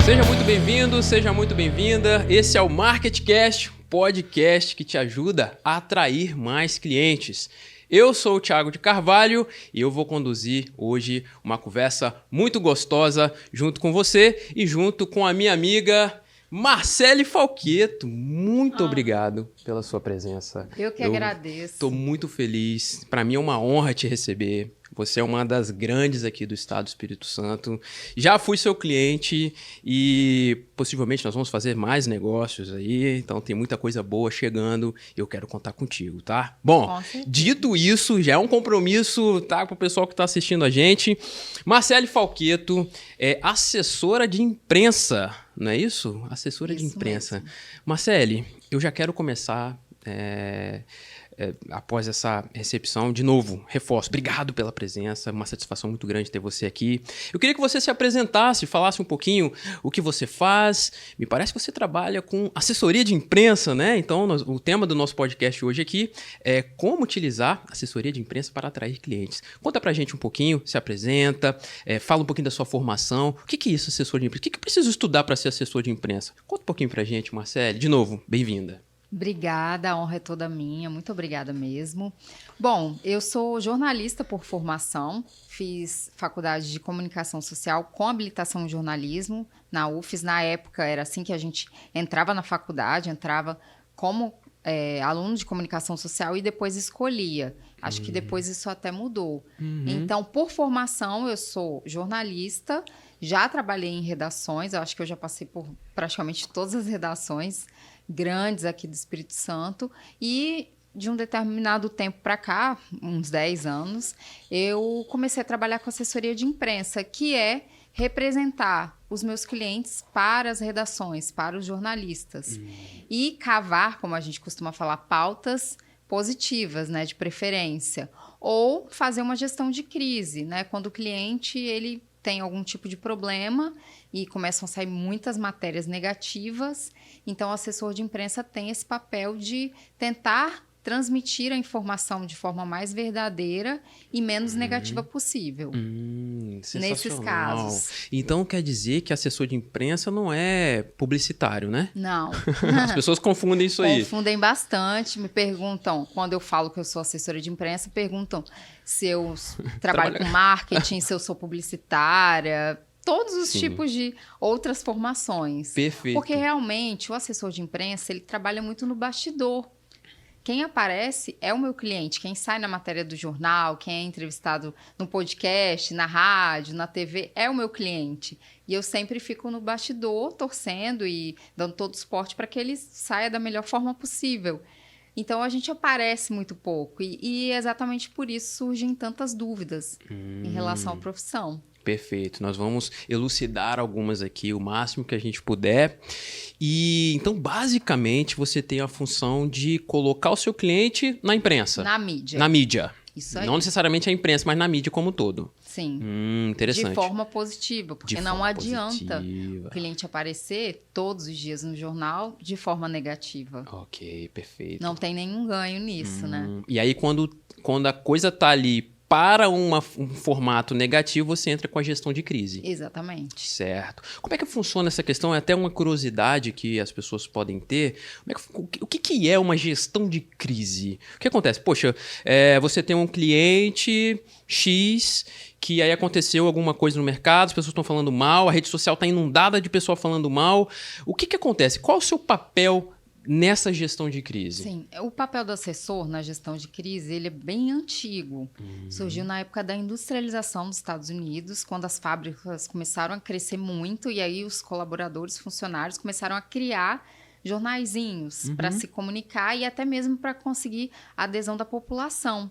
Seja muito bem-vindo, seja muito bem-vinda. Esse é o MarketCast, podcast que te ajuda a atrair mais clientes. Eu sou o Thiago de Carvalho e eu vou conduzir hoje uma conversa muito gostosa junto com você e junto com a minha amiga Marcele Falquetto. Muito obrigado pela sua presença. Eu que agradeço. Estou muito feliz. Para mim é uma honra te receber. Você é uma das grandes aqui do estado do Espírito Santo. Já fui seu cliente e possivelmente nós vamos fazer mais negócios aí. Então tem muita coisa boa chegando e eu quero contar contigo, tá? Bom, dito isso, já é um compromisso, tá? Para o pessoal que está assistindo a gente. Marcele Falquetto é assessora de imprensa, não é isso? Assessora de imprensa. Mesmo. Marcele, eu já quero começar... após essa recepção, de novo, reforço, obrigado pela presença, uma satisfação muito grande ter você aqui. Eu queria que você se apresentasse, falasse um pouquinho o que você faz. Me parece que você trabalha com assessoria de imprensa, né? Então, o tema do nosso podcast hoje aqui é como utilizar assessoria de imprensa para atrair clientes. Conta pra gente um pouquinho, se apresenta, fala um pouquinho da sua formação. O que é isso, assessor de imprensa? O que eu preciso estudar para ser assessor de imprensa? Conta um pouquinho pra gente, Marcele. De novo, bem-vinda. Obrigada, a honra é toda minha, muito obrigada mesmo. Bom, eu sou jornalista por formação, fiz faculdade de comunicação social com habilitação em jornalismo na UFES. Na época era assim que a gente entrava na faculdade, entrava como aluno de comunicação social e depois escolhia. Acho que depois isso até mudou. Então, por formação, eu sou jornalista, já trabalhei em redações, eu acho que eu já passei por praticamente todas as redações grandes aqui do Espírito Santo e de um determinado tempo para cá, uns 10 anos, eu comecei a trabalhar com assessoria de imprensa, que é representar os meus clientes para as redações, para os jornalistas e cavar, como a gente costuma falar, pautas positivas, né, de preferência, ou fazer uma gestão de crise, né, quando o cliente ele tem algum tipo de problema e começam a sair muitas matérias negativas. Então, o assessor de imprensa tem esse papel de tentar transmitir a informação de forma mais verdadeira e menos negativa possível. Nesses casos. Então, quer dizer que assessor de imprensa não é publicitário, né? Não. As pessoas confundem isso aí. Confundem bastante. Me perguntam, quando eu falo que eu sou assessora de imprensa, perguntam se eu trabalho com marketing, se eu sou publicitária... Todos os tipos de outras formações. Perfeito. Porque realmente o assessor de imprensa, ele trabalha muito no bastidor. Quem aparece é o meu cliente, quem sai na matéria do jornal, quem é entrevistado no podcast, na rádio, na TV, é o meu cliente. E eu sempre fico no bastidor, torcendo e dando todo o suporte para que ele saia da melhor forma possível. Então, a gente aparece muito pouco e exatamente por isso surgem tantas dúvidas em relação à profissão. Perfeito, nós vamos elucidar algumas aqui, o máximo que a gente puder. E então, basicamente, você tem a função de colocar o seu cliente na imprensa. Na mídia. Na mídia. Isso aí. Não necessariamente a imprensa, mas na mídia como um todo. Sim. Interessante. De forma positiva, porque De não forma adianta positiva. o cliente aparecer todos os dias no jornal de forma negativa. Ok, perfeito. Não tem nenhum ganho nisso, né? E aí, quando a coisa tá ali para um formato negativo, você entra com a gestão de crise. Exatamente. Certo. Como é que funciona essa questão? É até uma curiosidade que as pessoas podem ter. O que é uma gestão de crise? O que acontece? Poxa, você tem um cliente X que aí aconteceu alguma coisa no mercado, as pessoas estão falando mal, a rede social está inundada de pessoal falando mal. O que acontece? Qual é o seu papel nessa gestão de crise? Sim, o papel do assessor na gestão de crise, ele é bem antigo. Surgiu na época da industrialização dos Estados Unidos, quando as fábricas começaram a crescer muito e aí os colaboradores, funcionários começaram a criar jornaizinhos para se comunicar e até mesmo para conseguir a adesão da população,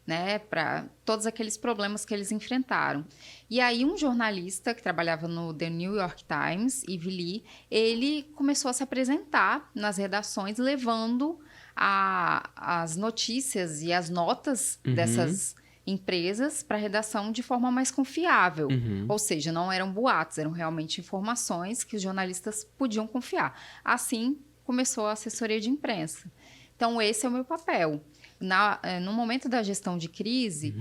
né, para todos aqueles problemas que eles enfrentaram. E aí um jornalista que trabalhava no The New York Times, Ivy Lee, ele começou a se apresentar nas redações levando as notícias e as notas dessas empresas para a redação de forma mais confiável. Ou seja, não eram boatos, eram realmente informações que os jornalistas podiam confiar. Assim começou a assessoria de imprensa. Então, esse é o meu papel. No momento da gestão de crise,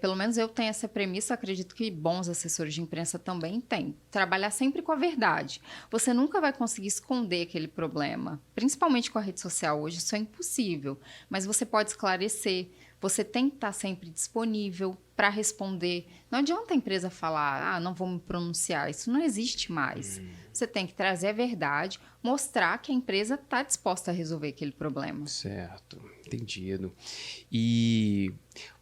pelo menos eu tenho essa premissa, acredito que bons assessores de imprensa também têm. Trabalhar sempre com a verdade. Você nunca vai conseguir esconder aquele problema, principalmente com a rede social hoje, isso é impossível. Mas você pode esclarecer, você tem que estar sempre disponível para responder. Não adianta a empresa falar, não vou me pronunciar, isso não existe mais. Você tem que trazer a verdade, mostrar que a empresa está disposta a resolver aquele problema. Certo, entendido. E,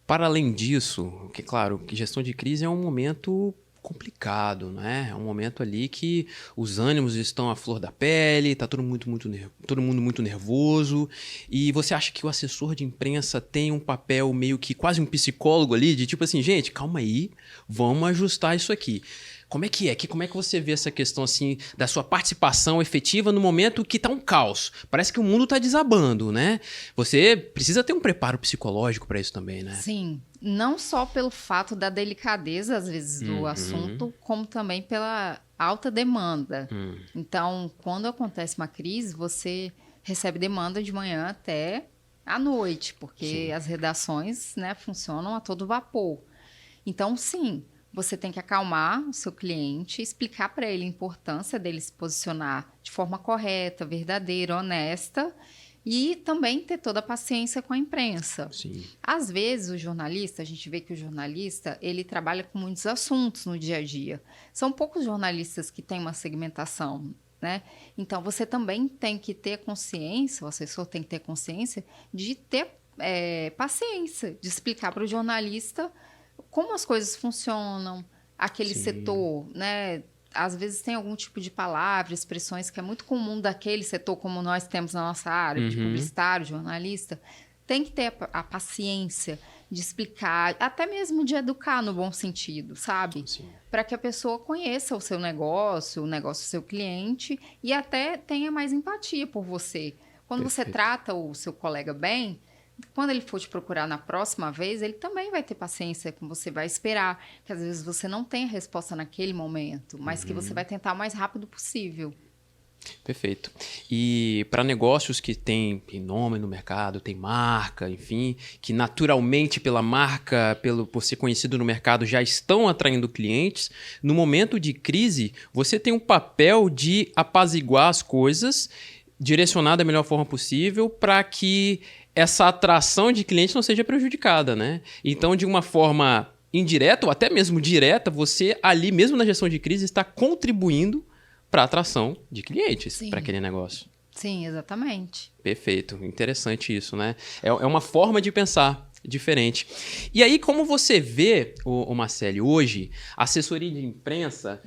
para além disso, que claro, que gestão de crise é um momento complicado, né? É um momento ali que os ânimos estão à flor da pele, tá todo mundo muito nervoso. E você acha que o assessor de imprensa tem um papel meio que quase um psicólogo ali, de tipo assim, gente, calma aí, vamos ajustar isso aqui. Como é que é? Como é que você vê essa questão assim da sua participação efetiva no momento que tá um caos? Parece que o mundo tá desabando, né? Você precisa ter um preparo psicológico para isso também, né? Sim, não só pelo fato da delicadeza, às vezes, do assunto, como também pela alta demanda. Então, quando acontece uma crise, você recebe demanda de manhã até à noite, porque as redações, né, funcionam a todo vapor. Então, sim, você tem que acalmar o seu cliente, explicar para ele a importância dele se posicionar de forma correta, verdadeira, honesta, e também ter toda a paciência com a imprensa. Sim. Às vezes, o jornalista, a gente vê que o jornalista, ele trabalha com muitos assuntos no dia a dia. São poucos jornalistas que têm uma segmentação, né? Então, você também tem que ter consciência, o assessor tem que ter consciência de ter paciência, de explicar para o jornalista como as coisas funcionam, aquele setor, né? Às vezes tem algum tipo de palavra, expressões que é muito comum daquele setor, como nós temos na nossa área, de publicitário, jornalista. Tem que ter a paciência de explicar, até mesmo de educar no bom sentido, sabe? Para que a pessoa conheça o seu negócio, o negócio do seu cliente e até tenha mais empatia por você. Quando você trata o seu colega bem, quando ele for te procurar na próxima vez, ele também vai ter paciência com você, vai esperar, que às vezes você não tem a resposta naquele momento, mas que você vai tentar o mais rápido possível. Perfeito. E para negócios que têm nome no mercado, tem marca, enfim, que naturalmente pela marca, por ser conhecido no mercado, já estão atraindo clientes, no momento de crise, você tem um papel de apaziguar as coisas, direcionar da melhor forma possível para que essa atração de clientes não seja prejudicada, né? Então, de uma forma indireta ou até mesmo direta, você ali, mesmo na gestão de crise, está contribuindo para a atração de clientes para aquele negócio. Sim, exatamente. Perfeito. Interessante isso, né? É uma forma de pensar diferente. E aí, como você vê, o Marcele, hoje, a assessoria de imprensa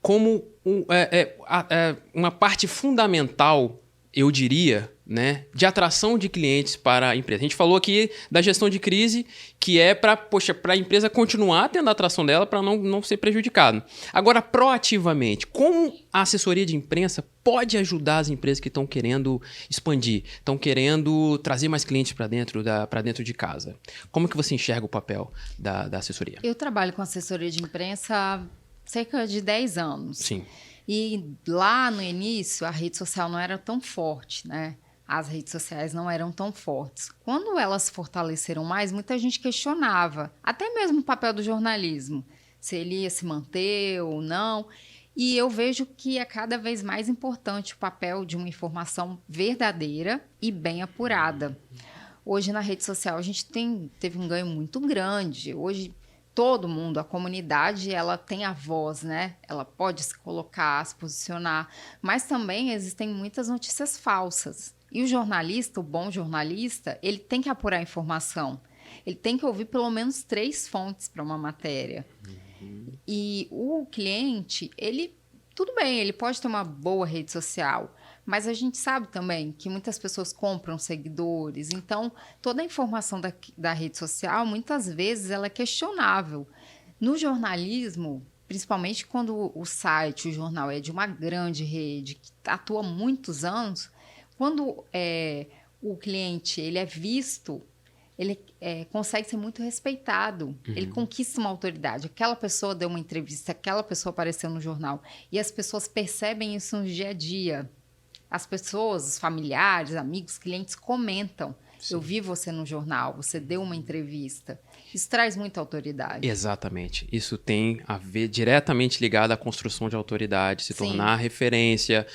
como uma parte fundamental, eu diria, né, de atração de clientes para a empresa. A gente falou aqui da gestão de crise, que é para a empresa continuar tendo a atração dela para não ser prejudicado. Agora, proativamente, como a assessoria de imprensa pode ajudar as empresas que estão querendo expandir, estão querendo trazer mais clientes para dentro de casa? Como que você enxerga o papel da assessoria? Eu trabalho com assessoria de imprensa há cerca de 10 anos. Sim. E lá no início, a rede social não era tão forte, né? As redes sociais não eram tão fortes. Quando elas se fortaleceram mais, muita gente questionava, até mesmo o papel do jornalismo, se ele ia se manter ou não. E eu vejo que é cada vez mais importante o papel de uma informação verdadeira e bem apurada. Hoje, na rede social, a gente teve um ganho muito grande. Hoje, todo mundo, a comunidade, ela tem a voz, né? Ela pode se colocar, se posicionar, mas também existem muitas notícias falsas. E o jornalista, o bom jornalista, ele tem que apurar a informação. Ele tem que ouvir pelo menos 3 fontes para uma matéria. E o cliente, tudo bem, ele pode ter uma boa rede social, mas a gente sabe também que muitas pessoas compram seguidores. Então, toda a informação da rede social, muitas vezes, ela é questionável. No jornalismo, principalmente quando o site, o jornal é de uma grande rede, que atua há muitos anos, quando o cliente ele é visto, ele consegue ser muito respeitado. Ele conquista uma autoridade. Aquela pessoa deu uma entrevista, aquela pessoa apareceu no jornal. E as pessoas percebem isso no dia a dia. As pessoas, os familiares, amigos, clientes comentam. eu vi você no jornal, você deu uma entrevista. Isso traz muita autoridade. Exatamente. Isso tem a ver diretamente ligado à construção de autoridade, se tornar referência,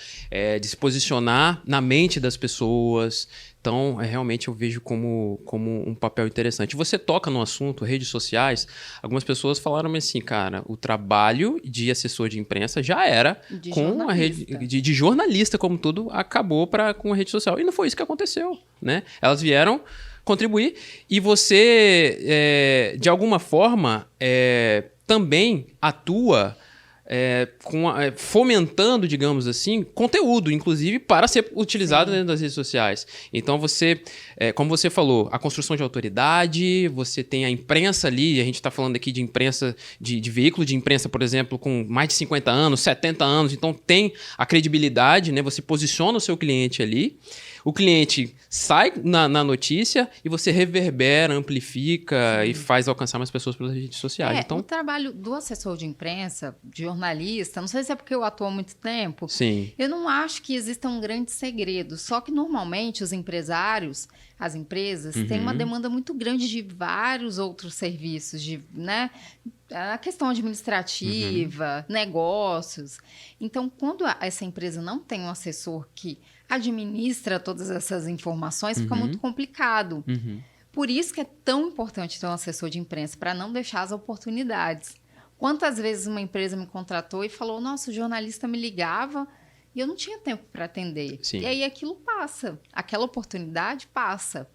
de se posicionar na mente das pessoas. Então, realmente eu vejo como um papel interessante. Você toca no assunto, redes sociais, algumas pessoas falaram assim, cara, o trabalho de assessor de imprensa já era De com jornalista. a rede de jornalista, como tudo, acabou com a rede social. E não foi isso que aconteceu, né? Elas vieram contribuir e você, de alguma forma, também atua fomentando, digamos assim, conteúdo, inclusive, para ser utilizado dentro das redes sociais. Então, você, como você falou, a construção de autoridade, você tem a imprensa ali, a gente está falando aqui de imprensa, de veículo de imprensa, por exemplo, com mais de 50 anos, 70 anos, então tem a credibilidade, né? Você posiciona o seu cliente ali, o cliente sai na notícia e você reverbera, amplifica e faz alcançar mais pessoas pelas redes sociais. Então, o trabalho do assessor de imprensa, de jornalista, não sei se é porque eu atuo há muito tempo, sim. eu não acho que exista um grande segredo, só que normalmente os empresários, as empresas, têm uma demanda muito grande de vários outros serviços, né? A questão administrativa, negócios. Então, quando essa empresa não tem um assessor que administra todas essas informações, fica muito complicado. Por isso que é tão importante ter um assessor de imprensa, para não deixar as oportunidades. Quantas vezes uma empresa me contratou e falou, nossa, o jornalista me ligava e eu não tinha tempo para atender. Sim. E aí aquilo passa, aquela oportunidade passa.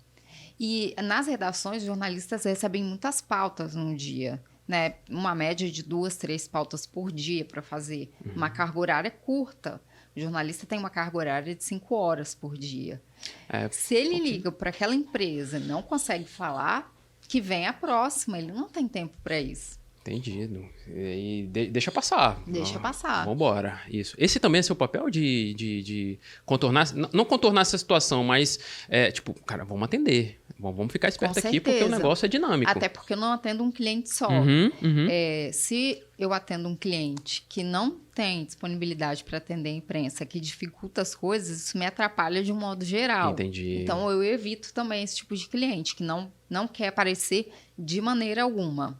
E nas redações, os jornalistas recebem muitas pautas num dia, né? Uma média de 2, 3 pautas por dia para fazer. Uma carga horária curta. O jornalista tem uma carga horária de 5 horas por dia. Se ele liga para aquela empresa e não consegue falar, que vem a próxima. Ele não tem tempo para isso. Entendido. E deixa passar. Deixa passar. Vambora. Isso. Esse também é seu papel de contornar, não contornar essa situação, mas, tipo, cara, vamos atender. Vamos ficar esperto aqui, porque o negócio é dinâmico. Até porque eu não atendo um cliente só. Se eu atendo um cliente que não tem disponibilidade para atender a imprensa, que dificulta as coisas, isso me atrapalha de um modo geral. Entendi. Então, eu evito também esse tipo de cliente, que não quer aparecer de maneira alguma.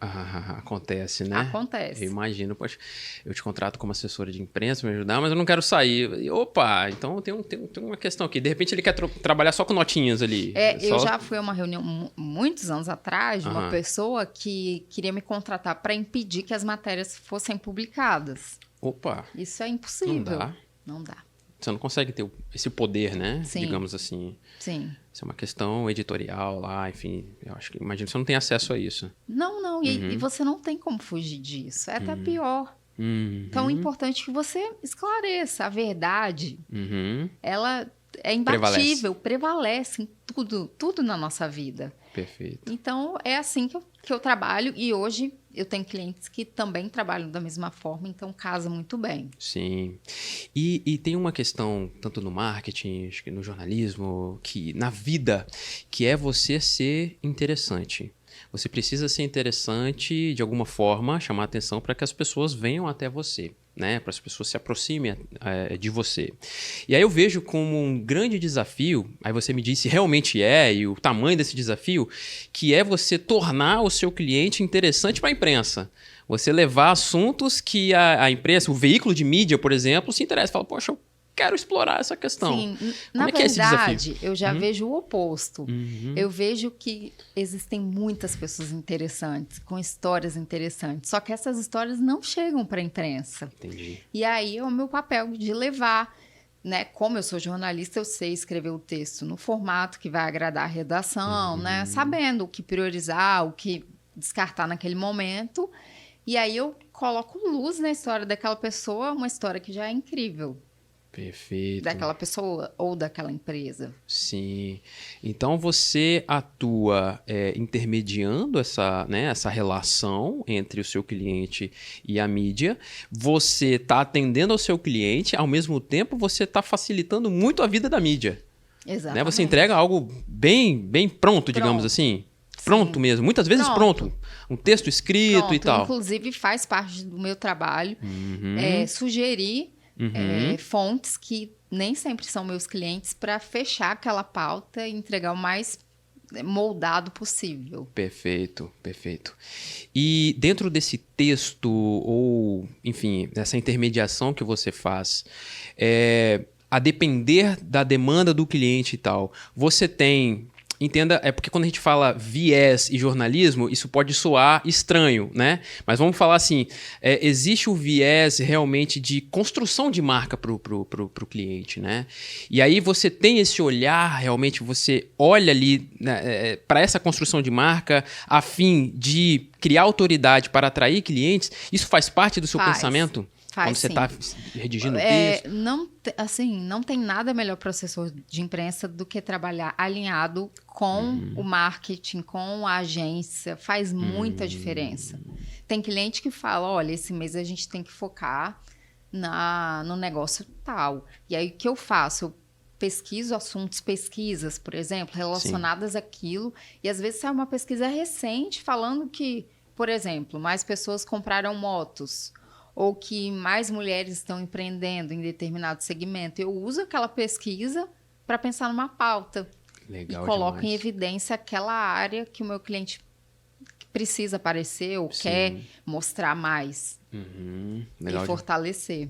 Acontece, né? Acontece. Eu imagino, poxa, eu te contrato como assessora de imprensa, me ajudar, mas eu não quero sair. E, opa, então tem uma questão aqui. De repente ele quer trabalhar só com notinhas ali. Eu já fui a uma reunião muitos anos atrás de uma pessoa que queria me contratar para impedir que as matérias fossem publicadas. Opa. Isso é impossível. Não dá. Você não consegue ter esse poder, né? Sim. Digamos assim. Sim. Isso é uma questão editorial lá, enfim. Eu acho que, imagino que você não tem acesso a isso. Não. E você não tem como fugir disso. É até pior. Então, é importante que você esclareça a verdade. Ela é imbatível, prevalece em tudo na nossa vida. Perfeito. Então, é assim que eu trabalho. E hoje eu tenho clientes que também trabalham da mesma forma, então casa muito bem. Sim. E tem uma questão, tanto no marketing, acho que no jornalismo, que na vida, que é você ser interessante. Você precisa ser interessante de alguma forma, chamar atenção para que as pessoas venham até você, né? Para as pessoas se aproximem de você. E aí eu vejo como um grande desafio, aí você me diz se realmente e o tamanho desse desafio, que é você tornar o seu cliente interessante para a imprensa. Você levar assuntos que a imprensa, o veículo de mídia, por exemplo, se interessa. Fala, poxa, eu quero explorar essa questão. Sim, na que é esse verdade, desafio? eu já vejo o oposto. Eu vejo que existem muitas pessoas interessantes, com histórias interessantes, só que essas histórias não chegam para a imprensa. Entendi. E aí é o meu papel de levar, né? Como eu sou jornalista, eu sei escrever o texto no formato que vai agradar a redação, né? Sabendo o que priorizar, o que descartar naquele momento. E aí eu coloco luz na história daquela pessoa, uma história que já é incrível. Perfeito. Daquela pessoa ou daquela empresa. Sim. Então você atua intermediando essa relação entre o seu cliente e a mídia. Você está atendendo ao seu cliente, ao mesmo tempo você está facilitando muito a vida da mídia. Exatamente. Né? Você entrega algo bem pronto, digamos assim. Pronto mesmo. Muitas vezes pronto. Um texto escrito e tal. Inclusive faz parte do meu trabalho sugerir fontes que nem sempre são meus clientes para fechar aquela pauta e entregar o mais moldado possível. Perfeito, perfeito. E dentro desse texto, ou, enfim, dessa intermediação que você faz, a depender da demanda do cliente e tal, você tem... Entenda, é porque quando a gente fala viés e jornalismo, isso pode soar estranho, né? Mas vamos falar assim, existe o viés realmente de construção de marca para o cliente, né? E aí você tem esse olhar, realmente você olha ali, né, para essa construção de marca a fim de criar autoridade para atrair clientes. Isso faz parte do seu pensamento? Quando você está redigindo o texto? Não tem nada melhor para o assessor de imprensa do que trabalhar alinhado com o marketing, com a agência. Faz muita diferença. Tem cliente que fala, olha, esse mês a gente tem que focar no negócio tal. E aí, o que eu faço? Eu pesquiso pesquisas, por exemplo, relacionadas àquilo. E às vezes sai uma pesquisa recente falando que, por exemplo, mais pessoas compraram motos, ou que mais mulheres estão empreendendo em determinado segmento. Eu uso aquela pesquisa para pensar numa pauta. Legal, e coloco demais. em evidência aquela área que o meu cliente precisa aparecer ou quer mostrar mais Legal, e fortalecer.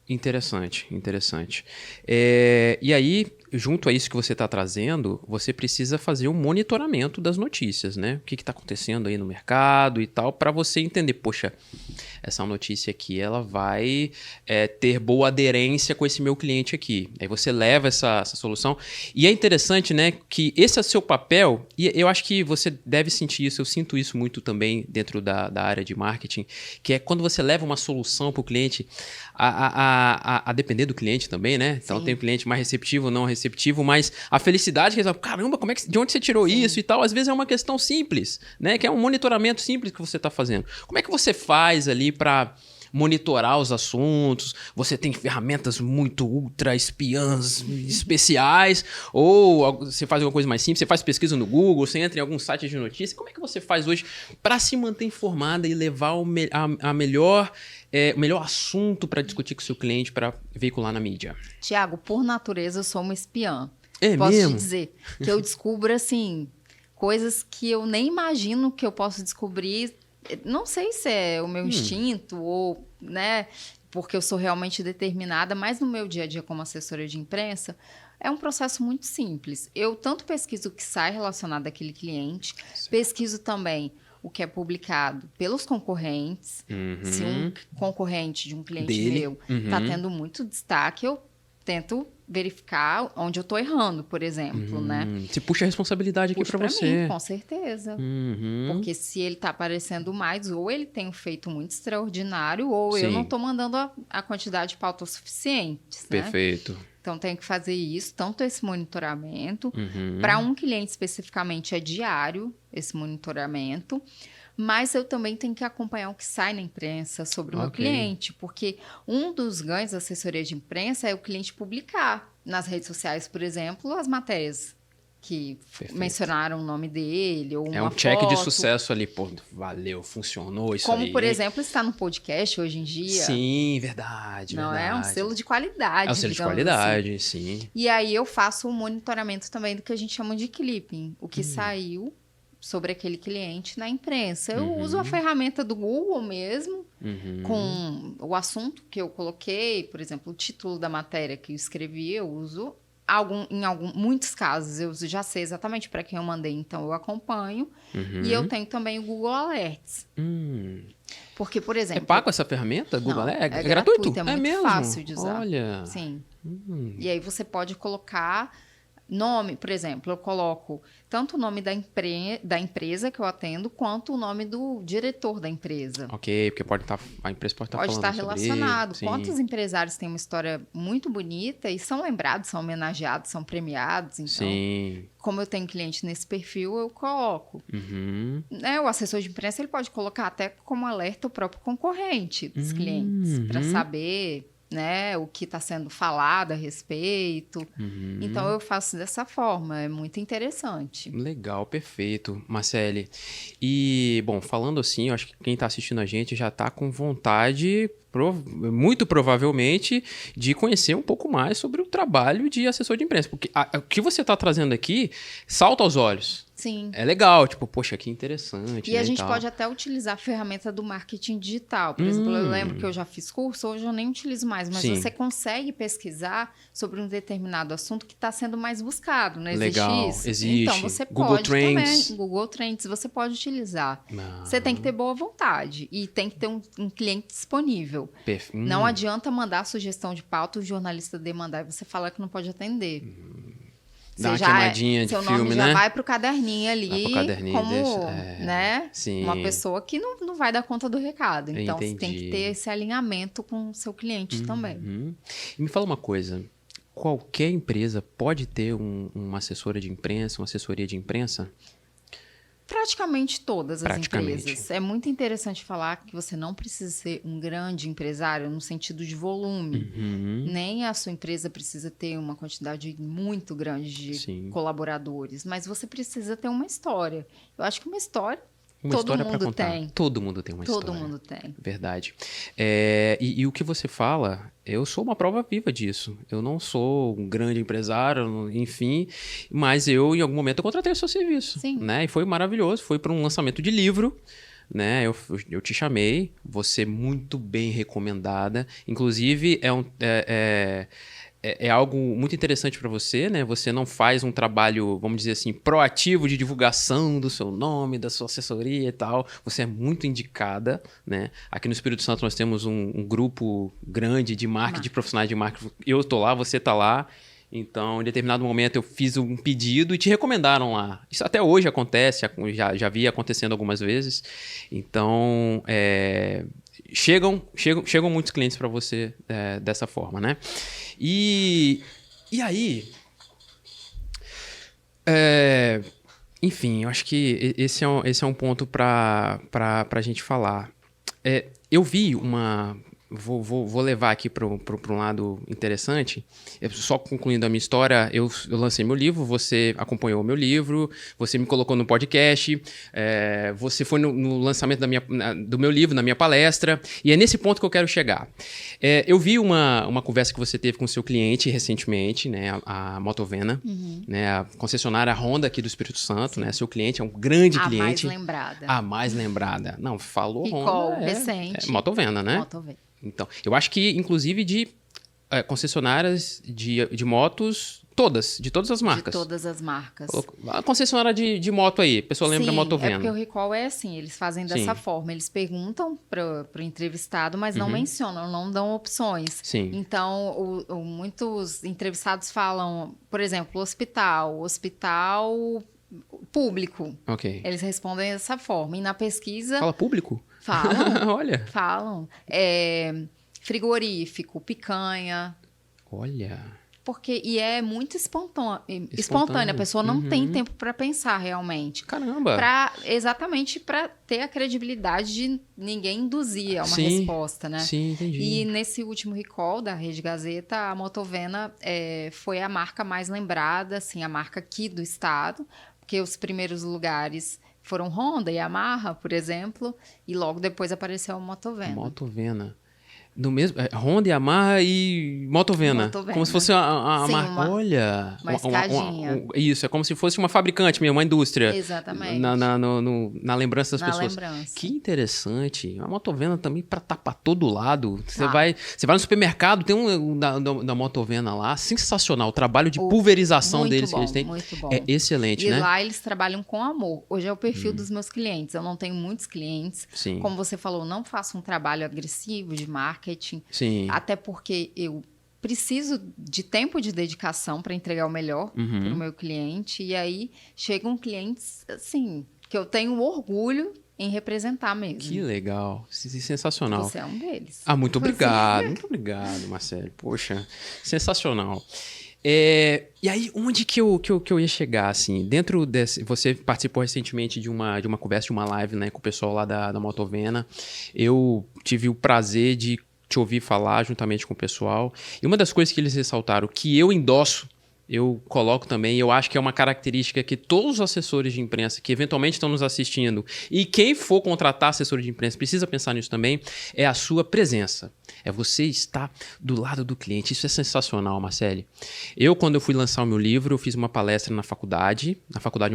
Interessante, interessante. E aí, junto a isso que você está trazendo, você precisa fazer um monitoramento das notícias, né? O que está acontecendo aí no mercado e tal, para você entender, poxa, essa notícia aqui, ela vai ter boa aderência com esse meu cliente aqui. Aí você leva essa solução. E é interessante, né, que esse é o seu papel, e eu acho que você deve sentir isso, eu sinto isso muito também dentro da área de marketing, que é quando você leva uma solução para o cliente, a depender do cliente também, né? Então tem um cliente mais receptivo, não receptivo, mas a felicidade que eles falam, caramba, de onde você tirou isso e tal? Às vezes é uma questão simples, né? Que é um monitoramento simples que você está fazendo. Como é que você faz ali para monitorar os assuntos? Você tem ferramentas muito ultra espiãs especiais, ou você faz alguma coisa mais simples, você faz pesquisa no Google, você entra em algum site de notícia? Como é que você faz hoje para se manter informada e levar o melhor assunto para discutir com o seu cliente, para veicular na mídia? Tiago, por natureza eu sou uma espiã. É Posso mesmo? te dizer que eu descubro assim coisas que eu nem imagino que eu posso descobrir. Não sei se é o meu instinto ou, né, porque eu sou realmente determinada, mas no meu dia a dia como assessora de imprensa, é um processo muito simples. Eu tanto pesquiso o que sai relacionado àquele cliente, pesquiso também o que é publicado pelos concorrentes. Se um concorrente de um cliente meu está tendo muito destaque, eu tento verificar onde eu estou errando, por exemplo, né? Você puxa a responsabilidade aqui para você. Mim, com certeza. Porque se ele está aparecendo mais, ou ele tem um feito muito extraordinário, ou eu não estou mandando a quantidade de pautas suficientes, né? Perfeito. Então, tenho que fazer isso, tanto esse monitoramento. Para um cliente especificamente é diário esse monitoramento. Mas eu também tenho que acompanhar o que sai na imprensa sobre o meu cliente, porque um dos ganhos da assessoria de imprensa é o cliente publicar nas redes sociais, por exemplo, as matérias que mencionaram o nome dele ou uma foto. Check de sucesso ali, pô, valeu, funcionou isso Como, aí. por exemplo, está no podcast hoje em dia. Sim, verdade. Não é um selo de qualidade. É um selo de qualidade, assim. sim. E aí eu faço um monitoramento também do que a gente chama de clipping, o que saiu sobre aquele cliente na imprensa. Eu uso a ferramenta do Google mesmo, com o assunto que eu coloquei, por exemplo, o título da matéria que eu escrevi, eu uso. Muitos casos eu já sei exatamente para quem eu mandei, então eu acompanho. E eu tenho também o Google Alerts. Porque, por exemplo... É pago essa ferramenta? Google Não, Alerts? é gratuito? É muito mesmo? fácil de usar. Olha. Sim. E aí você pode colocar nome, por exemplo, eu coloco tanto o nome da empresa que eu atendo, quanto o nome do diretor da empresa. Ok, porque a empresa pode estar falando estar relacionado. Sobre Quantos empresários têm uma história muito bonita e são lembrados, são homenageados, são premiados. Então, como eu tenho cliente nesse perfil, eu coloco. O assessor de imprensa ele pode colocar até como alerta o próprio concorrente dos clientes, para saber... né, o que está sendo falado a respeito. Então, eu faço dessa forma. É muito interessante. Legal, perfeito, Marcele. E, bom, falando assim, eu acho que quem está assistindo a gente já está com vontade muito provavelmente, de conhecer um pouco mais sobre o trabalho de assessor de imprensa. Porque o que você está trazendo aqui salta aos olhos. Sim. É legal, tipo, poxa, que interessante. E a gente tal. pode até utilizar a ferramenta do marketing digital. Por exemplo, eu lembro que eu já fiz curso, hoje eu nem utilizo mais, mas Sim. você consegue pesquisar sobre um determinado assunto que está sendo mais buscado, não existe Legal, isso? existe. Então, você Google pode Trends. também, Google Trends, você pode utilizar. Ah, Você tem que ter boa vontade e tem que ter um cliente disponível. Não adianta mandar sugestão de pauta, o jornalista demandar e você falar que não pode atender. Dá uma queimadinha de seu filme, nome né? já vai pro caderninho ali, Vai pro caderninho como, desse, né? Sim. Uma pessoa que não vai dar conta do recado. Então, você tem que Entendi. ter esse alinhamento com o seu cliente também. E me fala uma coisa. Qualquer empresa pode ter uma assessora de imprensa, uma assessoria de imprensa? Praticamente todas as Praticamente. empresas. É muito interessante falar que você não precisa ser um grande empresário no sentido de volume. Nem a sua empresa precisa ter uma quantidade muito grande de Sim. colaboradores. Mas você precisa ter uma história. Eu acho que uma história Uma todo história pra mundo contar. tem. Todo mundo tem uma história. Todo mundo tem. Verdade. E o que você fala, eu sou uma prova viva disso. Eu não sou um grande empresário, enfim, mas eu, em algum momento, eu contratei o seu serviço. Sim. Né? E foi maravilhoso. Foi para um lançamento de livro. Né? Eu te chamei, você muito bem recomendada. Inclusive, é algo muito interessante para você, né? Você não faz um trabalho, vamos dizer assim, proativo de divulgação do seu nome, da sua assessoria e tal. Você é muito indicada, né? Aqui no Espírito Santo nós temos um grupo grande de marketing, de profissionais de marketing. Eu tô lá, você tá lá. Então, em determinado momento, eu fiz um pedido e te recomendaram lá. Isso até hoje acontece, já vi acontecendo algumas vezes. Então, chegam muitos clientes para você dessa forma, né? E aí, enfim, eu acho que esse é um ponto para a gente falar. Eu vi uma... Vou levar aqui para um lado interessante. Só concluindo a minha história, eu lancei meu livro, você acompanhou o meu livro, você me colocou no podcast, você foi no lançamento do meu livro, na minha palestra, e é nesse ponto que eu quero chegar. Eu vi uma conversa que você teve com o seu cliente recentemente, né, a Motovena, né, a concessionária Honda aqui do Espírito Santo, né, seu cliente é um grande cliente. A mais lembrada. A mais lembrada. Não, falou Recall, Honda. recente. Motovena, né? Motovena. Então, eu acho que, inclusive, de concessionárias de motos, de todas as marcas. De todas as marcas. A concessionária de moto aí, a pessoa lembra Motovena. É porque o recall é assim, eles fazem dessa forma. Eles perguntam para o entrevistado, mas não mencionam, não dão opções. Sim. Então, muitos entrevistados falam, por exemplo, hospital público. Ok. Eles respondem dessa forma. E na pesquisa... Fala público? Falam. Olha. Falam. Frigorífico, picanha. Olha. E é muito espontânea. A pessoa não tem tempo para pensar realmente. Caramba. Exatamente para ter a credibilidade de ninguém induzir a uma resposta, né? Sim, entendi. E nesse último recall da Rede Gazeta, a Motovena foi a marca mais lembrada, assim, a marca aqui do estado, porque os primeiros lugares foram Honda e Yamaha, por exemplo, e logo depois apareceu a Motovena. Motovena. No mesmo, Honda, Yamaha e Motovena. Como se fosse a marca. Olha. Uma escadinha. Isso, é como se fosse uma fabricante mesmo, uma indústria. Exatamente. Na lembrança das pessoas. Lembrança. Que interessante. A Motovena também para estar para todo lado. Você vai no supermercado, tem da Motovena lá. Sensacional. O trabalho de pulverização deles que eles têm. Muito bom. É excelente, né? E lá eles trabalham com amor. Hoje é o perfil dos meus clientes. Eu não tenho muitos clientes. Sim. Como você falou, não faço um trabalho agressivo de marketing. Sim. Até porque eu preciso de tempo de dedicação para entregar o melhor para o meu cliente. E aí chegam clientes, assim, que eu tenho orgulho em representar mesmo. Que legal. Sensacional. Você é um deles. Muito obrigado. Muito obrigado, Marcelo. Poxa, sensacional. E aí, onde que eu ia chegar, assim? Dentro desse... Você participou recentemente de uma conversa, de uma live, né, com o pessoal lá da Motovena. Eu tive o prazer de te ouvir falar juntamente com o pessoal. E uma das coisas que eles ressaltaram, que eu endosso, eu coloco também, eu acho que é uma característica que todos os assessores de imprensa que eventualmente estão nos assistindo e quem for contratar assessor de imprensa precisa pensar nisso também, é a sua presença. É você estar do lado do cliente. Isso é sensacional, Marcele. Quando eu fui lançar o meu livro, eu fiz uma palestra na faculdade